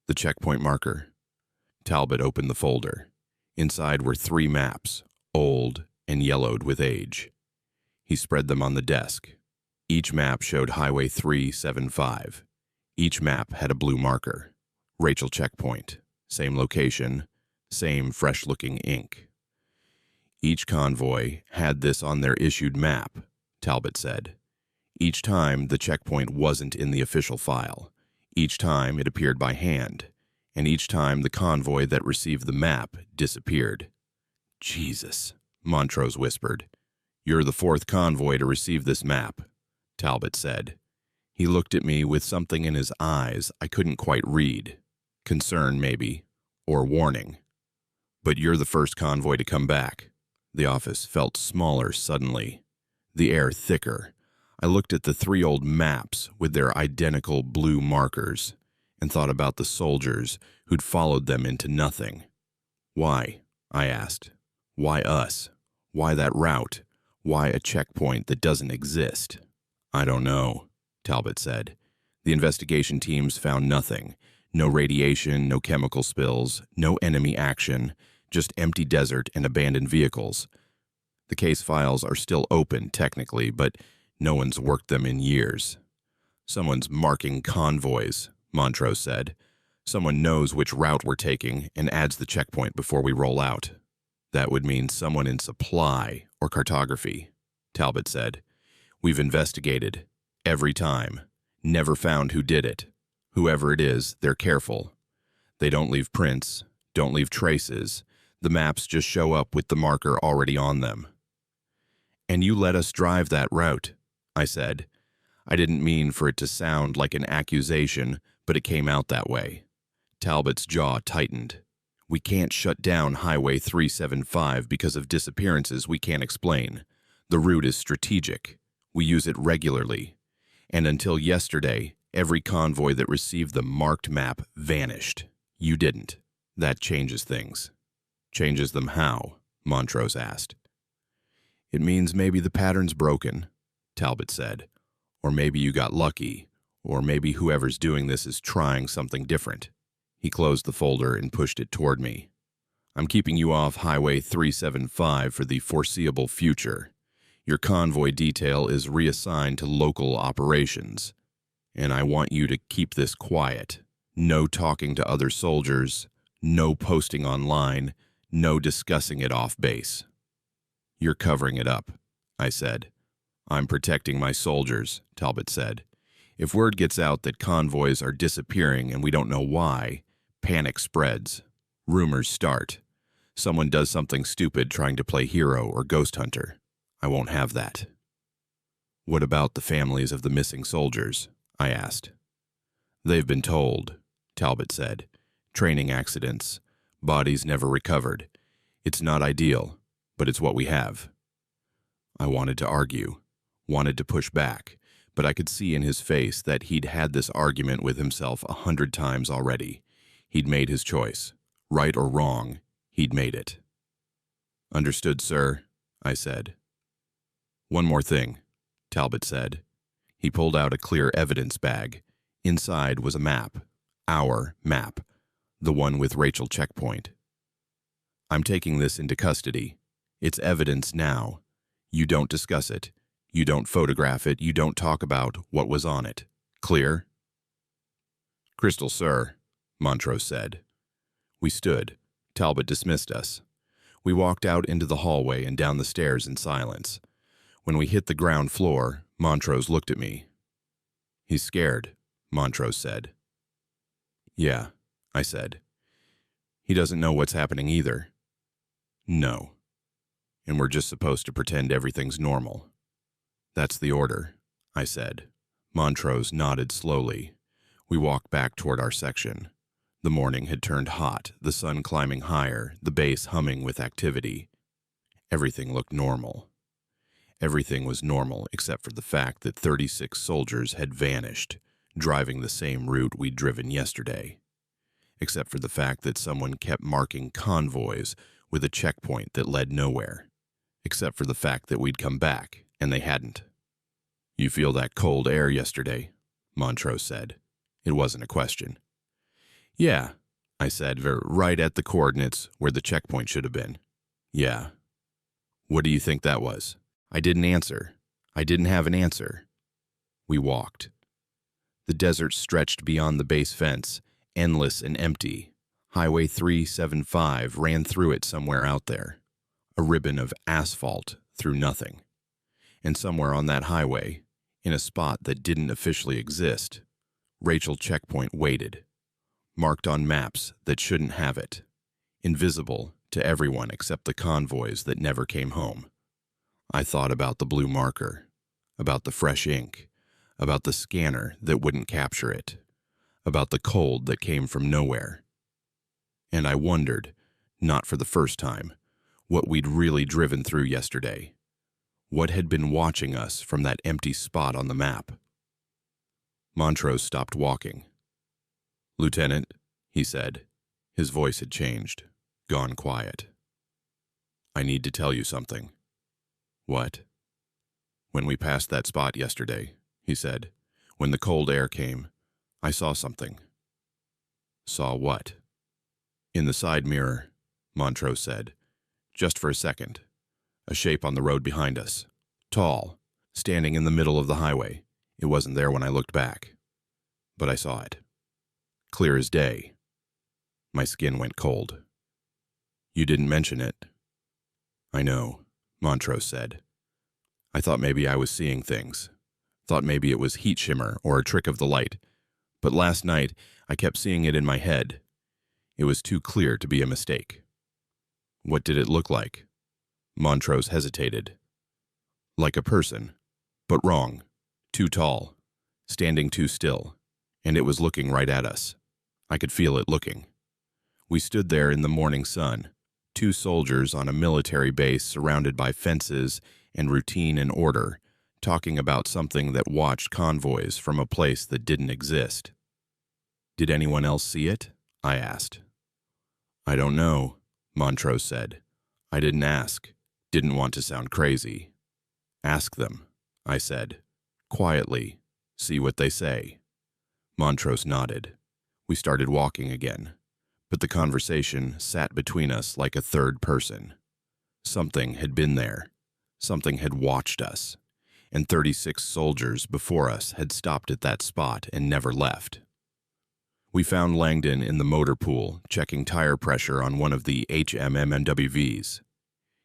The checkpoint marker? Talbot opened the folder. Inside were 3 maps, old and yellowed with age. He spread them on the desk. Each map showed Highway 375. Each map had a blue marker. Rachel Checkpoint. Same location, same fresh-looking ink. Each convoy had this on their issued map, Talbot said. Each time, the checkpoint wasn't in the official file. Each time, it appeared by hand. And each time, the convoy that received the map disappeared. Jesus, Montrose whispered. You're the 4th convoy to receive this map, Talbot said. He looked at me with something in his eyes I couldn't quite read. Concern, maybe, or warning. But you're the first convoy to come back. The office felt smaller suddenly, the air thicker. I looked at the 3 old maps with their identical blue markers and thought about the soldiers who'd followed them into nothing. Why? I asked. Why us? Why that route? Why a checkpoint that doesn't exist? I don't know, Talbot said. The investigation teams found nothing. No radiation, no chemical spills, no enemy action, just empty desert and abandoned vehicles. The case files are still open, technically, but no one's worked them in years. Someone's marking convoys, Montrose said. Someone knows which route we're taking and adds the checkpoint before we roll out. That would mean someone in supply or cartography, Talbot said. We've investigated. Every time. Never found who did it. Whoever it is, they're careful. They don't leave prints, don't leave traces. The maps just show up with the marker already on them. And you let us drive that route, I said. I didn't mean for it to sound like an accusation, but it came out that way. Talbot's jaw tightened. We can't shut down Highway 375 because of disappearances we can't explain. The route is strategic. We use it regularly. And until yesterday, every convoy that received the marked map vanished. You didn't. That changes things. Changes them how? Montrose asked. It means maybe the pattern's broken, Talbot said. Or maybe you got lucky. Or maybe whoever's doing this is trying something different. He closed the folder and pushed it toward me. I'm keeping you off Highway 375 for the foreseeable future. Your convoy detail is reassigned to local operations. and I want you to keep this quiet. No talking to other soldiers, no posting online, no discussing it off base." "You're covering it up," I said. "I'm protecting my soldiers," Talbot said. "If word gets out that convoys are disappearing and we don't know why, panic spreads. Rumors start. Someone does something stupid trying to play hero or ghost hunter. I won't have that." "What about the families of the missing soldiers?" I asked. "They've been told," Talbot said. "Training accidents. Bodies never recovered. It's not ideal, but it's what we have." I wanted to argue, wanted to push back, but I could see in his face that he'd had this argument with himself 100 times already. He'd made his choice. Right or wrong, he'd made it. "Understood, sir," I said. "One more thing," Talbot said. He pulled out a clear evidence bag. Inside was a map. Our map. The one with Rachel checkpoint. "I'm taking this into custody. It's evidence now. You don't discuss it. You don't photograph it. You don't talk about what was on it. Clear?" "Crystal, sir," Montrose said. We stood. Talbot dismissed us. We walked out into the hallway and down the stairs in silence. When we hit the ground floor, Montrose looked at me. "He's scared," Montrose said. "Yeah," I said. "He doesn't know what's happening either." "No. And we're just supposed to pretend everything's normal." "That's the order," I said. Montrose nodded slowly. We walked back toward our section. The morning had turned hot, the sun climbing higher, the base humming with activity. Everything looked normal. Everything was normal except for the fact that 36 soldiers had vanished, driving the same route we'd driven yesterday. Except for the fact that someone kept marking convoys with a checkpoint that led nowhere. Except for the fact that we'd come back, and they hadn't. "You feel that cold air yesterday?" Montrose said. It wasn't a question. "Yeah," I said, right at the coordinates where the checkpoint should have been. "Yeah." "What do you think that was?" I didn't answer. I didn't have an answer. We walked. The desert stretched beyond the base fence, endless and empty. Highway 375 ran through it somewhere out there. A ribbon of asphalt through nothing. And somewhere on that highway, in a spot that didn't officially exist, Rachel checkpoint waited. Marked on maps that shouldn't have it. Invisible to everyone except the convoys that never came home. I thought about the blue marker, about the fresh ink, about the scanner that wouldn't capture it, about the cold that came from nowhere. And I wondered, not for the first time, what we'd really driven through yesterday. What had been watching us from that empty spot on the map? Montrose stopped walking. "Lieutenant," he said. His voice had changed, gone quiet. "I need to tell you something." "What?" "When we passed that spot yesterday," he said, "when the cold air came, I saw something." "Saw what?" "In the side mirror," Montrose said. "Just for a second. A shape on the road behind us. Tall, standing in the middle of the highway. It wasn't there when I looked back. But I saw it. Clear as day." My skin went cold. "You didn't mention it." "I know," Montrose said. "I thought maybe I was seeing things. Thought maybe it was heat shimmer or a trick of the light. But last night, I kept seeing it in my head. It was too clear to be a mistake." "What did it look like?" Montrose hesitated. "Like a person, but wrong. Too tall. Standing too still. And it was looking right at us. I could feel it looking. We stood there in the morning sun, 2 soldiers on a military base surrounded by fences and routine and order, talking about something that watched convoys from a place that didn't exist." "Did anyone else see it?" I asked. "I don't know," Montrose said. "I didn't ask. Didn't want to sound crazy." "Ask them," I said. "Quietly. See what they say." Montrose nodded. We started walking again, but the conversation sat between us like a third person. Something had been there. Something had watched us, and 36 soldiers before us had stopped at that spot and never left. We found Langdon in the motor pool, checking tire pressure on one of the HMMNWVs.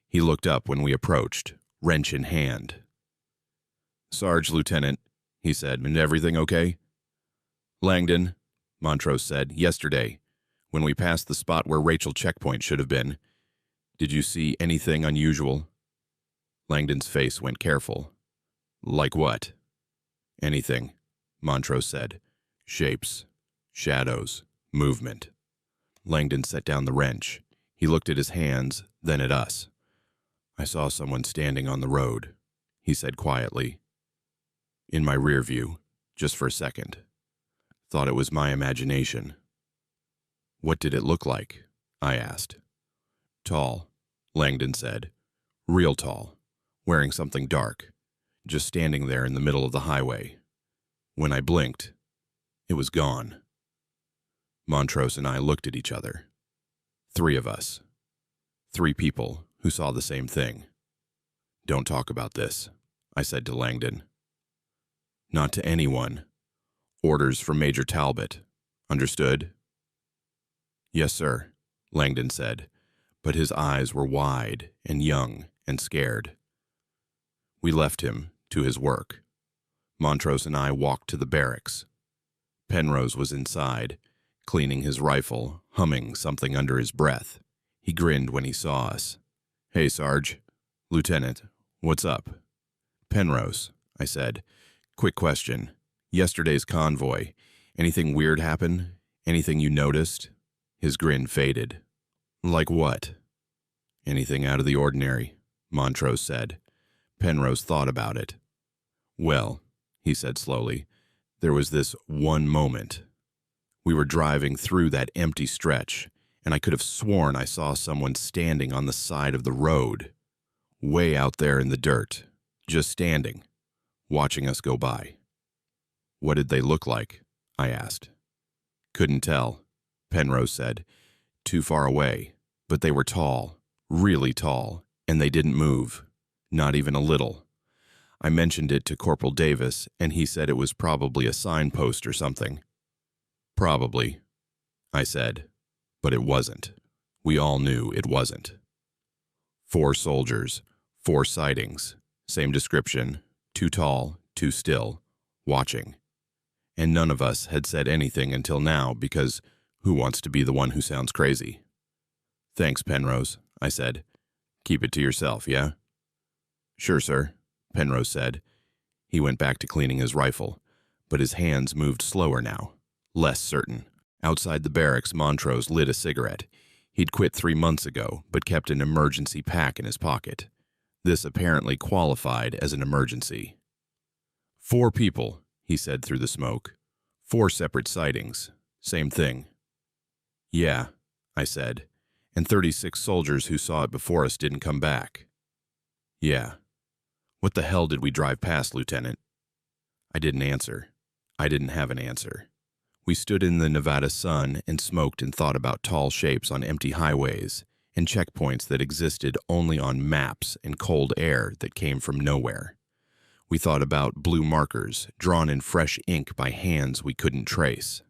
He looked up when we approached, wrench in hand. "Sarge, Lieutenant," he said, "and everything okay?" "Langdon," Montrose said, "yesterday, when we passed the spot where Rachel checkpoint should have been, did you see anything unusual?" Langdon's face went careful. "Like what?" "Anything," Montrose said. "Shapes, shadows, movement." Langdon set down the wrench. He looked at his hands, then at us. "I saw someone standing on the road," he said quietly. "In my rear view, just for a second. Thought it was my imagination." "What did it look like?" I asked. "Tall," Langdon said. "Real tall, wearing something dark, just standing there in the middle of the highway. When I blinked, it was gone." Montrose and I looked at each other. 3 of us. 3 people who saw the same thing. "Don't talk about this," I said to Langdon. "Not to anyone. Orders from Major Talbot. Understood?" "Yes, sir," Langdon said, but his eyes were wide and young and scared. We left him to his work. Montrose and I walked to the barracks. Penrose was inside, cleaning his rifle, humming something under his breath. He grinned when he saw us. "Hey, Sarge. Lieutenant, what's up?" "Penrose," I said. "Quick question. Yesterday's convoy. Anything weird happen? Anything you noticed?" His grin faded. "Like what?" "Anything out of the ordinary," Montrose said. Penrose thought about it. "Well," he said slowly, "there was this one moment. We were driving through that empty stretch, and I could have sworn I saw someone standing on the side of the road, way out there in the dirt, just standing, watching us go by." "What did they look like?" I asked. "Couldn't tell," Penrose said. "Too far away, but they were tall, really tall, and they didn't move, not even a little. I mentioned it to Corporal Davis, and he said it was probably a signpost or something." "Probably," I said, but it wasn't. We all knew it wasn't. 4 soldiers, 4 sightings, same description, too tall, too still, watching. And none of us had said anything until now because who wants to be the one who sounds crazy? "Thanks, Penrose," I said. "Keep it to yourself, yeah?" "Sure, sir," Penrose said. He went back to cleaning his rifle, but his hands moved slower now, less certain. Outside the barracks, Montrose lit a cigarette. He'd quit 3 months ago, but kept an emergency pack in his pocket. This apparently qualified as an emergency. 4 people, he said through the smoke. 4 separate sightings. Same thing." "Yeah," I said, "and 36 soldiers who saw it before us didn't come back." "Yeah." "What the hell did we drive past, Lieutenant?" I didn't answer. I didn't have an answer. We stood in the Nevada sun and smoked and thought about tall shapes on empty highways and checkpoints that existed only on maps and cold air that came from nowhere. We thought about blue markers drawn in fresh ink by hands we couldn't trace.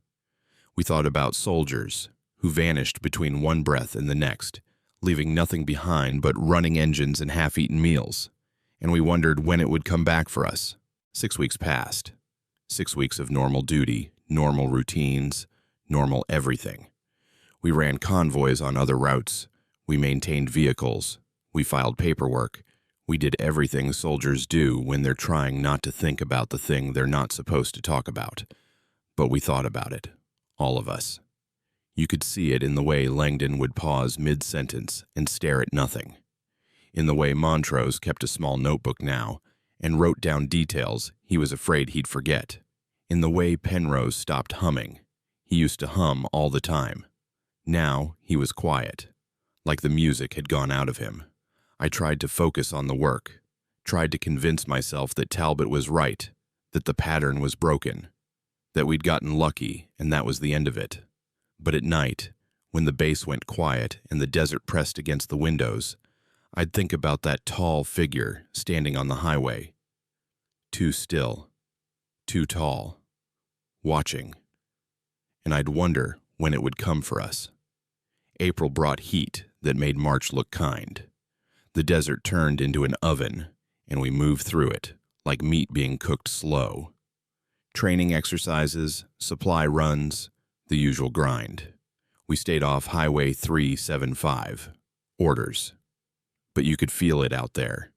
We thought about soldiers who vanished between one breath and the next, leaving nothing behind but running engines and half-eaten meals. And we wondered when it would come back for us. 6 weeks passed. 6 weeks of normal duty, normal routines, normal everything. We ran convoys on other routes. We maintained vehicles. We filed paperwork. We did everything soldiers do when they're trying not to think about the thing they're not supposed to talk about. But we thought about it, all of us. You could see it in the way Langdon would pause mid-sentence and stare at nothing. In the way Montrose kept a small notebook now and wrote down details he was afraid he'd forget. In the way Penrose stopped humming. He used to hum all the time. Now he was quiet, like the music had gone out of him. I tried to focus on the work, tried to convince myself that Talbot was right, that the pattern was broken, that we'd gotten lucky and that was the end of it. But at night, when the base went quiet and the desert pressed against the windows, I'd think about that tall figure standing on the highway. Too still, too tall, watching. And I'd wonder when it would come for us. April brought heat that made March look kind. The desert turned into an oven, and we moved through it, like meat being cooked slow. Training exercises, supply runs, the usual grind. We stayed off Highway 375. Orders. But you could feel it out there.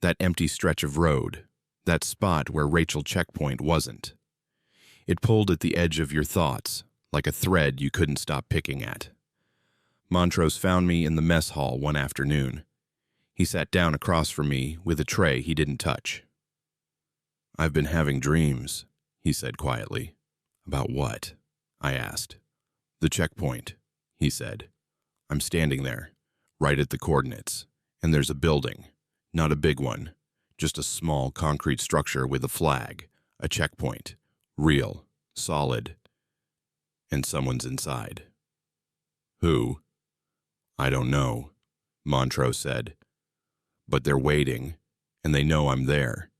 That empty stretch of road, that spot where Rachel checkpoint wasn't. It pulled at the edge of your thoughts, like a thread you couldn't stop picking at. Montrose found me in the mess hall one afternoon. He sat down across from me with a tray he didn't touch. "I've been having dreams," he said quietly. "About what?" I asked. "The checkpoint," he said. "I'm standing there, right at the coordinates, and there's a building, not a big one, just a small concrete structure with a flag, a checkpoint, real, solid, and someone's inside." "Who?" "I don't know," Montrose said. "But they're waiting, and they know I'm there.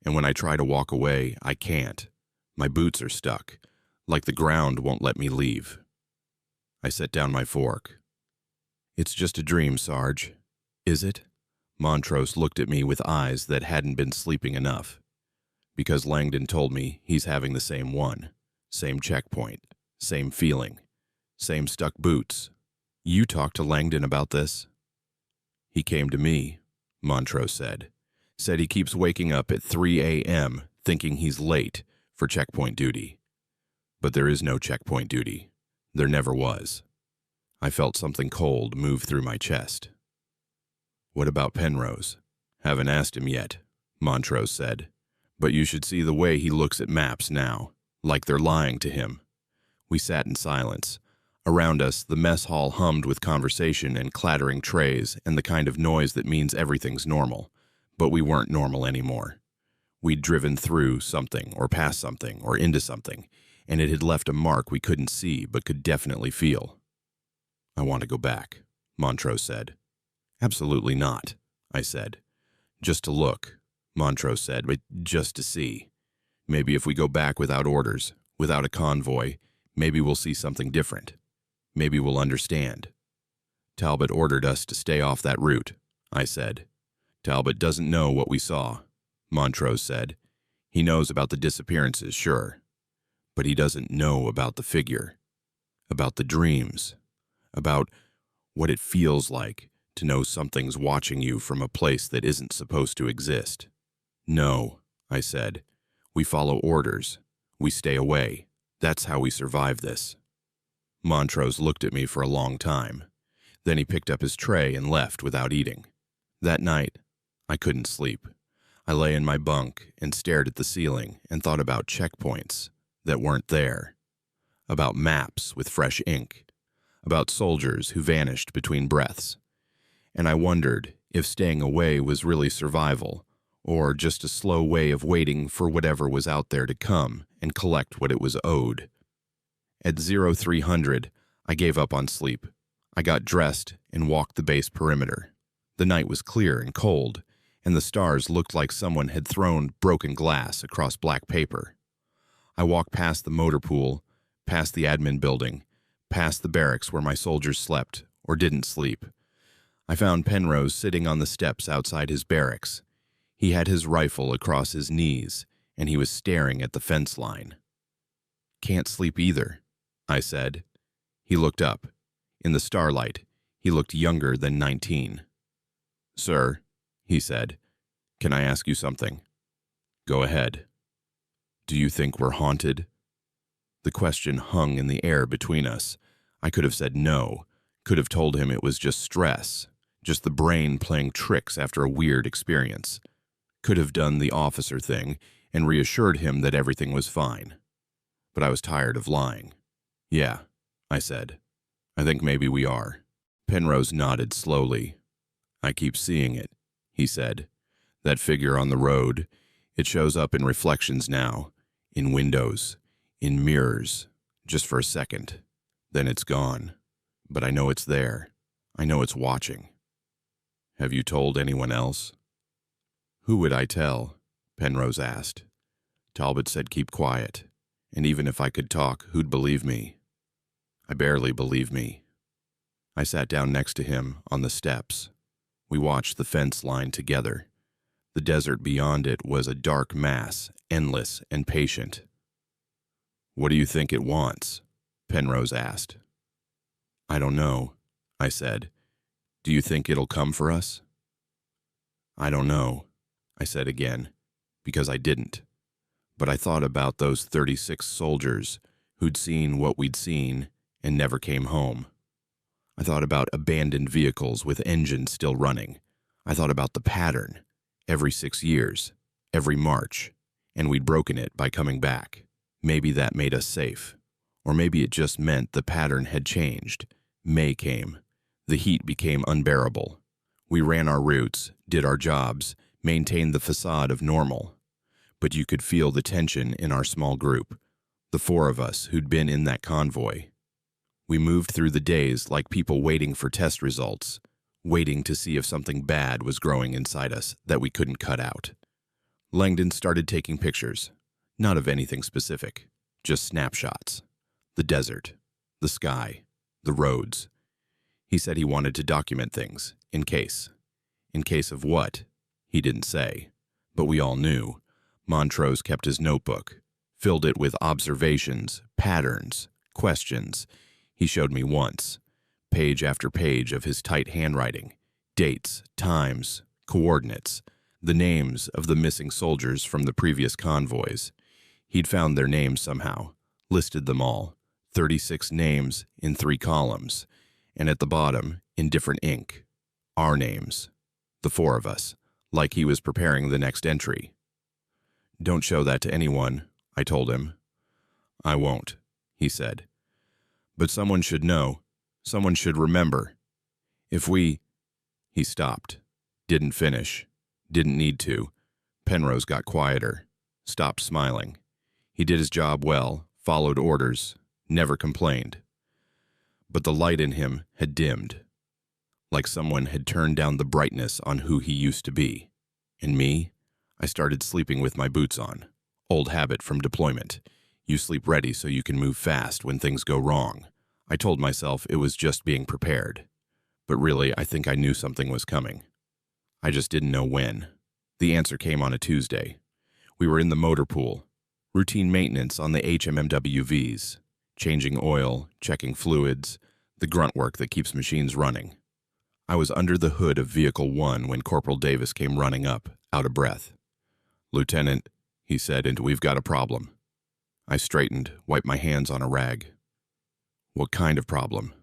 And when I try to walk away, I can't. My boots are stuck, like the ground won't let me leave." I set down my fork. "It's just a dream, Sarge." "Is it?" Montrose looked at me with eyes that hadn't been sleeping enough. "Because Langdon told me he's having the same one, same checkpoint, same feeling, same stuck boots." "You talked to Langdon about this?" "He came to me," Montrose said. "Said he keeps waking up at 3 a.m. thinking he's late for checkpoint duty. But there is no checkpoint duty. There never was." I felt something cold move through my chest. "What about Penrose?" "Haven't asked him yet," Montrose said. "But you should see the way he looks at maps now, like they're lying to him." We sat in silence. Around us, the mess hall hummed with conversation and clattering trays and the kind of noise that means everything's normal. But we weren't normal anymore. We'd driven through something, or past something, or into something, and it had left a mark we couldn't see but could definitely feel. "I want to go back," Montrose said. "Absolutely not," I said. "Just to look," Montrose said, "but just to see. Maybe if we go back without orders, without a convoy, maybe we'll see something different. Maybe we'll understand." "Talbot ordered us to stay off that route," I said. "Talbot doesn't know what we saw," Montrose said. "He knows about the disappearances, sure. But he doesn't know about the figure, about the dreams, about what it feels like to know something's watching you from a place that isn't supposed to exist." "No," I said. "We follow orders. We stay away. That's how we survive this." Montrose looked at me for a long time. Then he picked up his tray and left without eating. That night, I couldn't sleep. I lay in my bunk and stared at the ceiling and thought about checkpoints that weren't there, about maps with fresh ink, about soldiers who vanished between breaths. And I wondered if staying away was really survival, or just a slow way of waiting for whatever was out there to come and collect what it was owed. At 0300, I gave up on sleep. I got dressed and walked the base perimeter. The night was clear and cold, and the stars looked like someone had thrown broken glass across black paper. I walked past the motor pool, past the admin building, past the barracks where my soldiers slept or didn't sleep. I found Penrose sitting on the steps outside his barracks. He had his rifle across his knees, and he was staring at the fence line. "Can't sleep either," I said. He looked up. In the starlight, he looked younger than 19. "Sir," he said, "can I ask you something?" "Go ahead." "Do you think we're haunted?" The question hung in the air between us. I could have said no, could have told him it was just stress, just the brain playing tricks after a weird experience. Could have done the officer thing and reassured him that everything was fine. But I was tired of lying. "Yeah," I said. "I think maybe we are." Penrose nodded slowly. "I keep seeing it," he said. "That figure on the road, it shows up in reflections now, in windows, in mirrors, just for a second. Then it's gone. But I know it's there. I know it's watching." "Have you told anyone else?" "Who would I tell?" Penrose asked. Talbot said keep quiet, and even if I could talk, who'd believe me? I barely believe me. I sat down next to him on the steps. We watched the fence line together. The desert beyond it was a dark mass, endless and patient. What do you think it wants? Penrose asked. I don't know, I said. Do you think it'll come for us? I don't know, I said again, because I didn't. But I thought about those 36 soldiers who'd seen what we'd seen and never came home. I thought about abandoned vehicles with engines still running. I thought about the pattern, every 6 years, every March, and we'd broken it by coming back. Maybe that made us safe. Or maybe it just meant the pattern had changed. May came. The heat became unbearable. We ran our routes, did our jobs, maintained the facade of normal. But you could feel the tension in our small group, the 4 of us who'd been in that convoy. We moved through the days like people waiting for test results, waiting to see if something bad was growing inside us that we couldn't cut out. Langdon started taking pictures, not of anything specific, just snapshots. The desert, the sky, the roads. He said he wanted to document things, in case. In case of what? He didn't say, but we all knew. Montrose kept his notebook, filled it with observations, patterns, questions. He showed me once, page after page of his tight handwriting, dates, times, coordinates, the names of the missing soldiers from the previous convoys. He'd found their names somehow, listed them all, 36 names in 3 columns, and at the bottom, in different ink, our names, the 4 of us, like he was preparing the next entry. Don't show that to anyone, I told him. I won't, he said. But someone should know. Someone should remember. If we... He stopped. Didn't finish. Didn't need to. Penrose got quieter. Stopped smiling. He did his job well, followed orders, never complained. But the light in him had dimmed. Like someone had turned down the brightness on who he used to be. And me? I started sleeping with my boots on. Old habit from deployment. You sleep ready so you can move fast when things go wrong. I told myself it was just being prepared. But really, I think I knew something was coming. I just didn't know when. The answer came on a Tuesday. We were in the motor pool. Routine maintenance on the HMMWVs. Changing oil, checking fluids, the grunt work that keeps machines running. I was under the hood of Vehicle 1 when Corporal Davis came running up, out of breath. Lieutenant, he said, and we've got a problem. I straightened, wiped my hands on a rag. What kind of problem?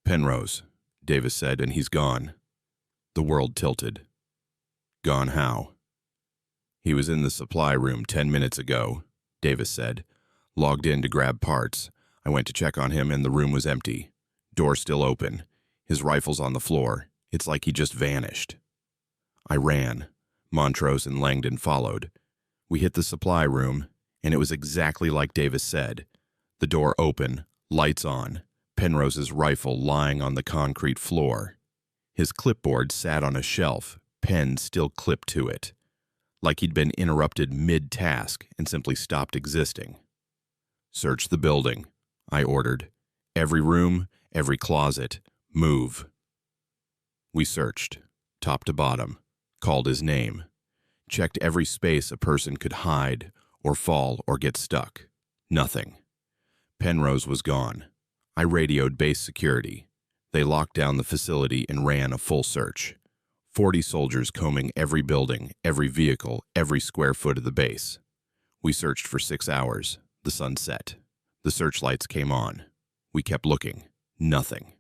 Penrose, Davis said, and he's gone. The world tilted. Gone how? He was in the supply room 10 minutes ago, Davis said. Logged in to grab parts. I went to check on him and the room was empty. Door still open. His rifle's on the floor. It's like he just vanished. I ran. Montrose and Langdon followed. We hit the supply room, and it was exactly like Davis said. The door open, lights on, Penrose's rifle lying on the concrete floor. His clipboard sat on a shelf, pen still clipped to it. Like he'd been interrupted mid-task and simply stopped existing. Search the building, I ordered. Every room, every closet, move. We searched, top to bottom, called his name, checked every space a person could hide or fall or get stuck. Nothing. Penrose was gone. I radioed base security. They locked down the facility and ran a full search. 40 soldiers combing every building, every vehicle, every square foot of the base. We searched for 6 hours. The sun set. The searchlights came on. We kept looking. Nothing.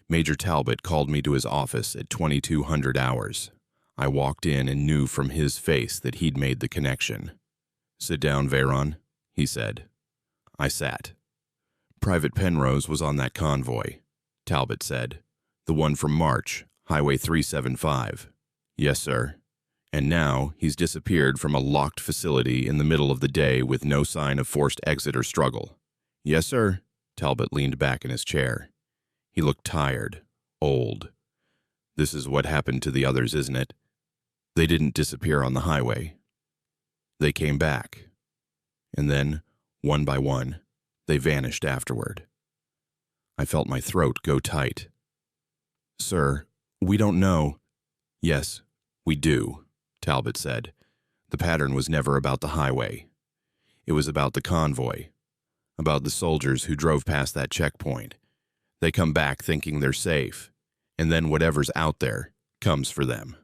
Major Talbot called me to his office at 2200 hours. I walked in and knew from his face that he'd made the connection. Sit down, Veyron, he said. I sat. Private Penrose was on that convoy, Talbot said. The one from March, Highway 375. Yes, sir. And now he's disappeared from a locked facility in the middle of the day with no sign of forced exit or struggle. Yes, sir. Talbot leaned back in his chair. He looked tired, old. This is what happened to the others, isn't it? They didn't disappear on the highway. They came back. And then, one by one, they vanished afterward. I felt my throat go tight. Sir, we don't know. Yes, we do, Talbot said. The pattern was never about the highway. It was about the convoy, about the soldiers who drove past that checkpoint. They come back thinking they're safe, and then whatever's out there comes for them.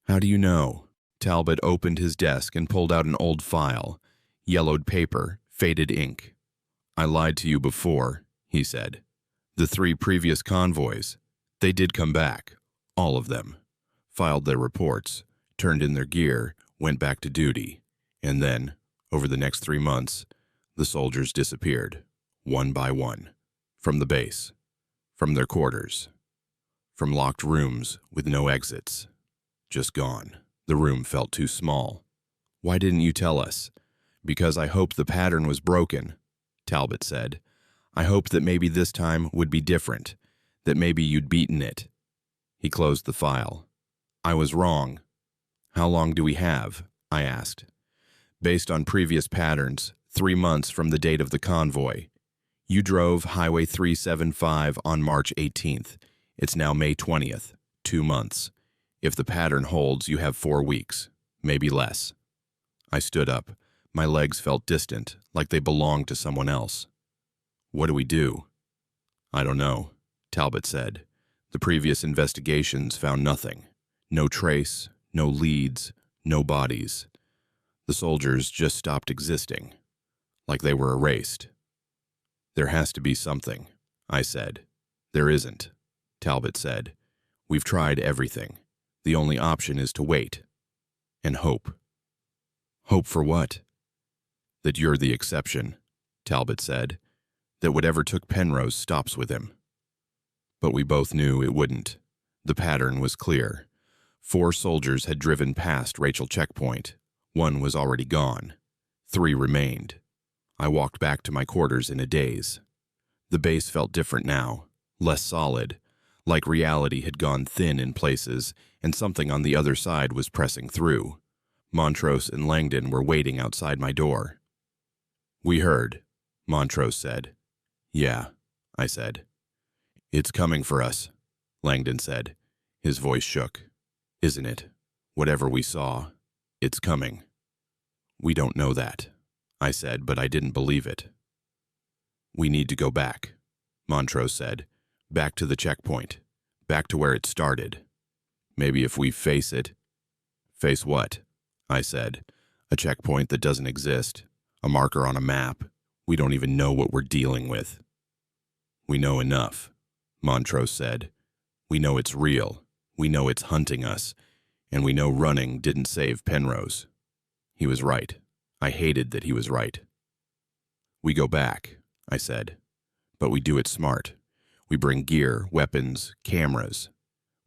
How do you know? Talbot opened his desk and pulled out an old file, yellowed paper, faded ink. I lied to you before, he said. The 3 previous convoys, they did come back, all of them, filed their reports, turned in their gear, went back to duty, and then, over the next 3 months, the soldiers disappeared, one by one, from the base, from their quarters, from locked rooms with no exits. Just gone. The room felt too small. Why didn't you tell us? Because I hoped the pattern was broken, Talbot said. I hoped that maybe this time would be different, that maybe you'd beaten it. He closed the file. I was wrong. How long do we have? I asked. Based on previous patterns, 3 months from the date of the convoy. You drove Highway 375 on March 18th. It's now May 20th, 2 months. If the pattern holds, you have 4 weeks, maybe less. I stood up. My legs felt distant, like they belonged to someone else. What do we do? I don't know, Talbot said. The previous investigations found nothing. No trace, no leads, no bodies. The soldiers just stopped existing, like they were erased. There has to be something, I said. There isn't, Talbot said. We've tried everything. The only option is to wait. And hope. Hope for what? That you're the exception, Talbot said. That whatever took Penrose stops with him. But we both knew it wouldn't. The pattern was clear. 4 soldiers had driven past Rachel Checkpoint. 1 was already gone. 3 remained. I walked back to my quarters in a daze. The base felt different now, less solid, like reality had gone thin in places and something on the other side was pressing through. Montrose and Langdon were waiting outside my door. We heard, Montrose said. Yeah, I said. It's coming for us, Langdon said. His voice shook. Isn't it? Whatever we saw, it's coming. We don't know that, I said, but I didn't believe it. We need to go back, Montrose said. Back to the checkpoint. Back to where it started. Maybe if we face it. Face what? I said. A checkpoint that doesn't exist. A marker on a map. We don't even know what we're dealing with. We know enough, Montrose said. We know it's real. We know it's hunting us. And we know running didn't save Penrose. He was right. I hated that he was right. We go back, I said. But we do it smart. We bring gear, weapons, cameras.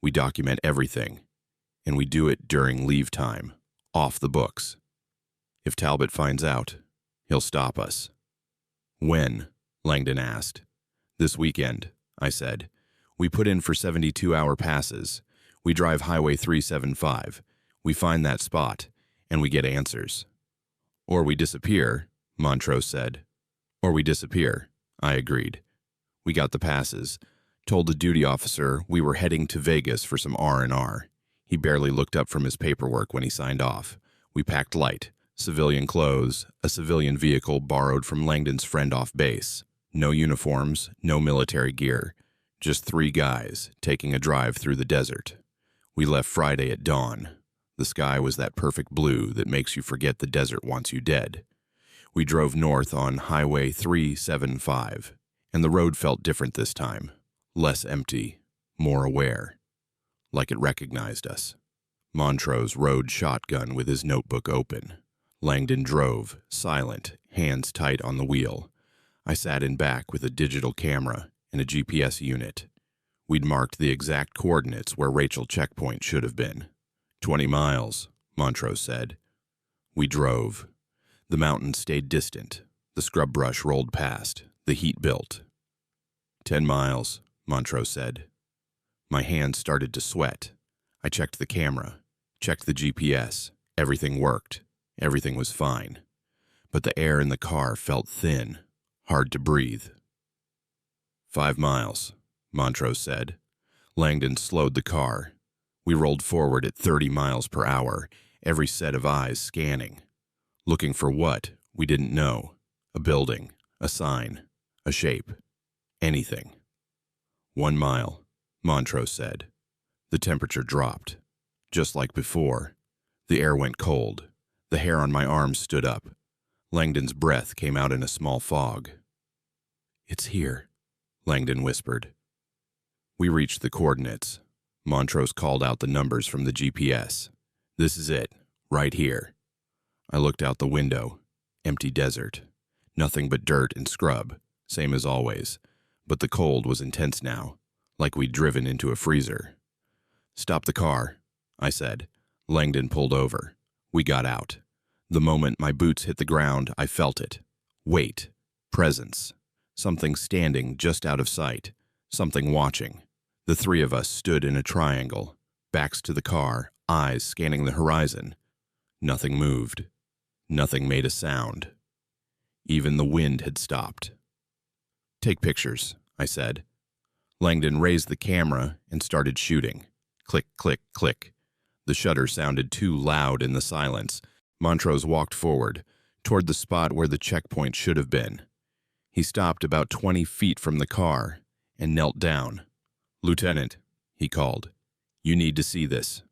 We document everything. And we do it during leave time, off the books. If Talbot finds out, he'll stop us. When? Langdon asked. This weekend, I said. We put in for 72-hour passes. We drive Highway 375. We find that spot, and we get answers. Or we disappear, Montrose said. Or we disappear, I agreed. We got the passes, told the duty officer we were heading to Vegas for some R&R. He barely looked up from his paperwork when he signed off. We packed light, civilian clothes, a civilian vehicle borrowed from Langdon's friend off base. No uniforms, no military gear. Just 3 guys taking a drive through the desert. We left Friday at dawn. The sky was that perfect blue that makes you forget the desert wants you dead. We drove north on Highway 375, and the road felt different this time. Less empty, more aware. Like it recognized us. Montrose rode shotgun with his notebook open. Langdon drove, silent, hands tight on the wheel. I sat in back with a digital camera and a GPS unit. We'd marked the exact coordinates where Rachel Checkpoint should have been. 20 miles, Montrose said. We drove. The mountains stayed distant. The scrub brush rolled past. The heat built. 10 miles, Montrose said. My hands started to sweat. I checked the camera, checked the GPS. Everything worked. Everything was fine, but the air in the car felt thin, hard to breathe. 5 miles, Montrose said. Langdon slowed the car. We rolled forward at 30 miles per hour, every set of eyes scanning. Looking for what, we didn't know. A building, a sign, a shape, anything. 1 mile, Montrose said. The temperature dropped. Just like before. The air went cold. The hair on my arms stood up. Langdon's breath came out in a small fog. "It's here," Langdon whispered. We reached the coordinates. Montrose called out the numbers from the GPS. "This is it, right here." I looked out the window. Empty desert. Nothing but dirt and scrub, same as always. But the cold was intense now, like we'd driven into a freezer. "Stop the car," I said. Langdon pulled over. We got out. The moment my boots hit the ground, I felt it. Weight. Presence. Something standing just out of sight. Something watching. The three of us stood in a triangle, backs to the car, eyes scanning the horizon. Nothing moved. Nothing made a sound. Even the wind had stopped. "Take pictures," I said. Langdon raised the camera and started shooting. Click, click, click. The shutter sounded too loud in the silence. Montrose walked forward, toward the spot where the checkpoint should have been. He stopped about 20 feet from the car and knelt down. "Lieutenant," he called, "you need to see this."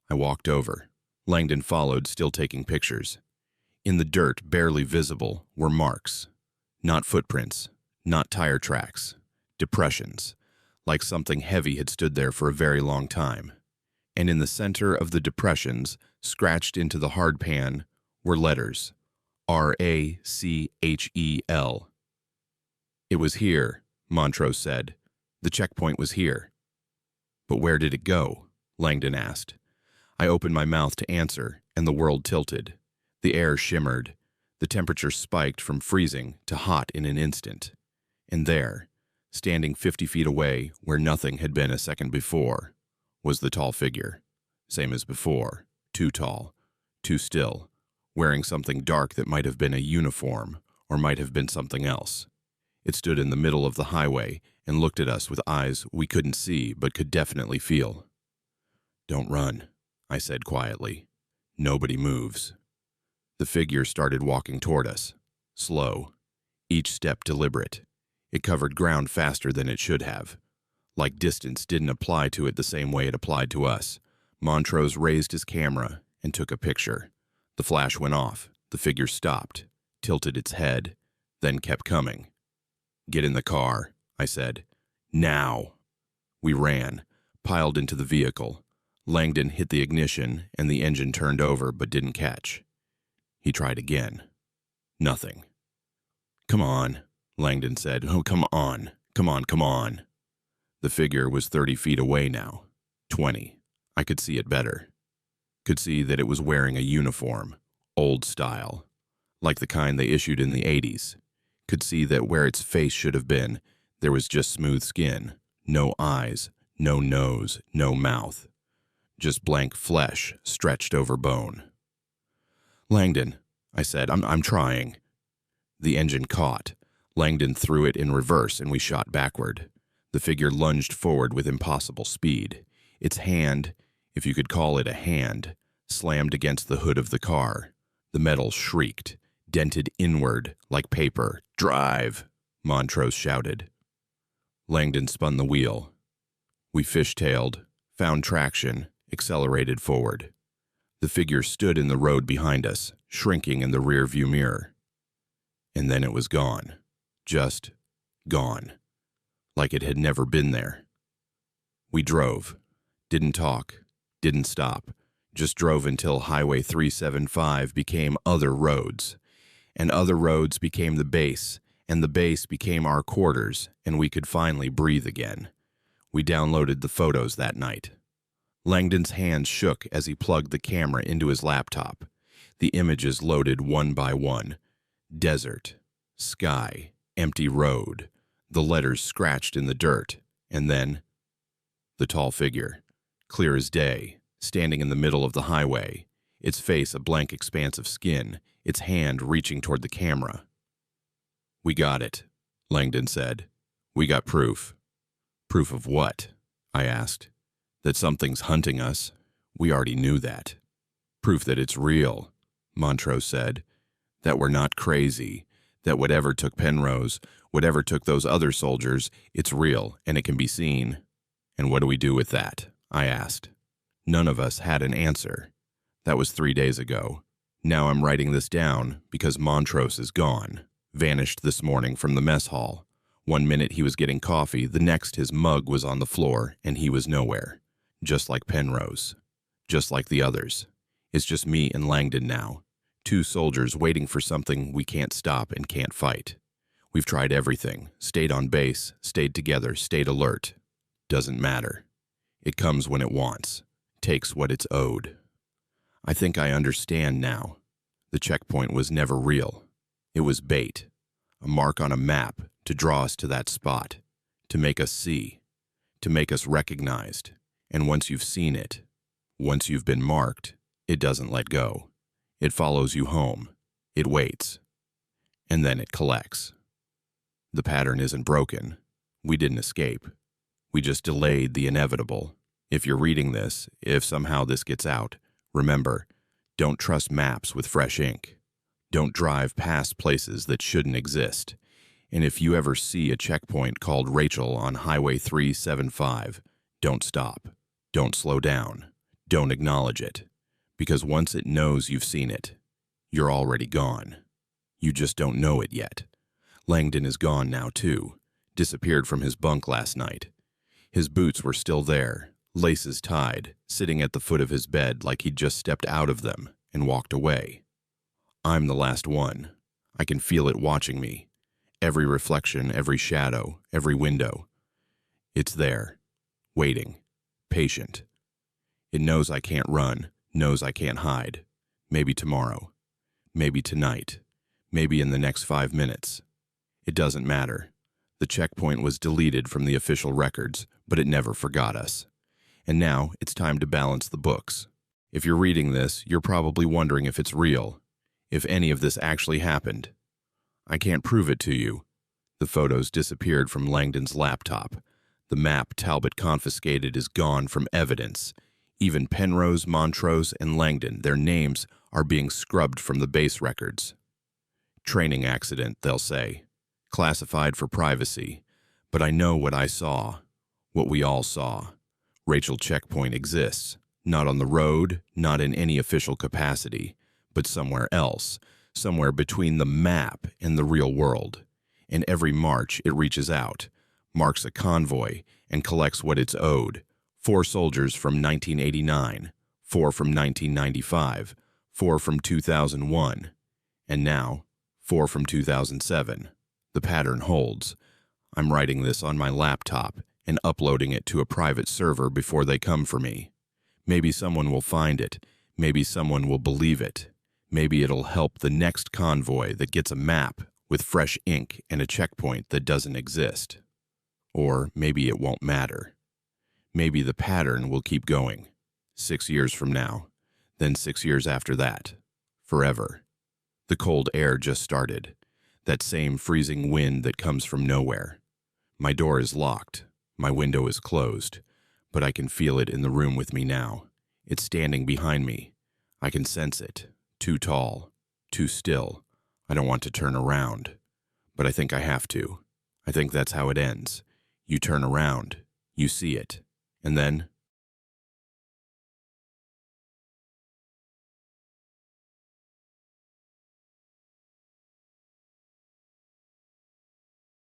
I walked over. Langdon followed, still taking pictures. In the dirt, barely visible, were marks. Not footprints, not tire tracks. Depressions, like something heavy had stood there for a very long time. And in the center of the depressions, scratched into the hard pan, were letters. RACHEL. "It was here," Montrose said. "The checkpoint was here." "But where did it go?" Langdon asked. I opened my mouth to answer, and the world tilted. The air shimmered. The temperature spiked from freezing to hot in an instant. And there, standing 50 feet away, where nothing had been a second before, was the tall figure. Same as before. Too tall. Too still. Wearing something dark that might have been a uniform, or might have been something else. It stood in the middle of the highway and looked at us with eyes we couldn't see but could definitely feel. "Don't run," I said quietly. "Nobody moves." The figure started walking toward us. Slow. Each step deliberate. It covered ground faster than it should have. Like distance didn't apply to it the same way it applied to us. Montrose raised his camera and took a picture. The flash went off. The figure stopped, tilted its head, then kept coming. "Get in the car," I said. "Now." We ran, piled into the vehicle. Langdon hit the ignition and the engine turned over but didn't catch. He tried again. Nothing. "Come on," Langdon said. "Oh, come on. Come on, come on." The figure was 30 feet away now. 20. I could see it better. Could see that it was wearing a uniform, old style, like the kind they issued in the 80s. Could see that where its face should have been, there was just smooth skin, no eyes, no nose, no mouth. Just blank flesh stretched over bone. "Langdon," I said, I'm trying." The engine caught. Langdon threw it in reverse and we shot backward. The figure lunged forward with impossible speed. Its hand, if you could call it a hand, slammed against the hood of the car. The metal shrieked, dented inward like paper. "Drive!" Montrose shouted. Langdon spun the wheel. We fishtailed, found traction, accelerated forward. The figure stood in the road behind us, shrinking in the rear-view mirror. And then it was gone. Just gone. Like it had never been there. We drove. Didn't talk. Didn't stop. Just drove until Highway 375 became other roads. And other roads became the base, and the base became our quarters, and we could finally breathe again. We downloaded the photos that night. Langdon's hands shook as he plugged the camera into his laptop. The images loaded one by one. Desert, sky, empty road, the letters scratched in the dirt, and then the tall figure, clear as day, standing in the middle of the highway. its face a blank expanse of skin, its hand reaching toward the camera. "We got it," Langdon said. "We got proof." "Proof of what?" I asked. "That something's hunting us. We already knew that." "Proof that it's real," Montrose said. "That we're not crazy. That whatever took Penrose, whatever took those other soldiers, it's real and it can be seen." "And what do we do with that?" I asked. None of us had an answer. That was 3 days ago. Now I'm writing this down because Montrose is gone, vanished this morning from the mess hall. 1 minute he was getting coffee, the next his mug was on the floor, and he was nowhere. Just like Penrose. Just like the others. It's just me and Langdon now. 2 soldiers waiting for something we can't stop and can't fight. We've tried everything, stayed on base, stayed together, stayed alert. Doesn't matter. It comes when it wants, takes what it's owed. I think I understand now. The checkpoint was never real. It was bait, a mark on a map to draw us to that spot, to make us see, to make us recognized. And once you've seen it, once you've been marked, it doesn't let go. It follows you home. It waits. And then it collects. The pattern isn't broken. We didn't escape. We just delayed the inevitable. If you're reading this, if somehow this gets out, remember, don't trust maps with fresh ink. Don't drive past places that shouldn't exist. And if you ever see a checkpoint called Rachel on Highway 375, don't stop. Don't slow down. Don't acknowledge it. Because once it knows you've seen it, you're already gone. You just don't know it yet. Langdon is gone now too. Disappeared from his bunk last night. His boots were still there, laces tied, sitting at the foot of his bed like he'd just stepped out of them and walked away. I'm the last one. I can feel it watching me. Every reflection, every shadow, every window. It's there, waiting, patient. It knows I can't run, knows I can't hide. Maybe tomorrow. Maybe tonight. Maybe in the next 5 minutes. It doesn't matter. The checkpoint was deleted from the official records, but it never forgot us. And now it's time to balance the books. If you're reading this, you're probably wondering if it's real, if any of this actually happened. I can't prove it to you. The photos disappeared from Langdon's laptop. The map Talbot confiscated is gone from evidence. Even Penrose, Montrose, and Langdon, their names are being scrubbed from the base records. Training accident, they'll say. Classified for privacy. But I know what I saw. What we all saw. Rachel Checkpoint exists. Not on the road, not in any official capacity, but somewhere else. Somewhere between the map and the real world. And every March it reaches out, marks a convoy, and collects what it's owed. 4 soldiers from 1989, 4 from 1995, 4 from 2001, and now 4 from 2007. The pattern holds. I'm writing this on my laptop and uploading it to a private server before they come for me. Maybe someone will find it. Maybe someone will believe it. Maybe it'll help the next convoy that gets a map with fresh ink and a checkpoint that doesn't exist. Or maybe it won't matter. Maybe the pattern will keep going. 6 years from now, then 6 years after that. Forever. The cold air just started. That same freezing wind that comes from nowhere. My door is locked. My window is closed. But I can feel it in the room with me now. It's standing behind me. I can sense it. Too tall. Too still. I don't want to turn around. But I think I have to. I think that's how it ends. You turn around. You see it. And then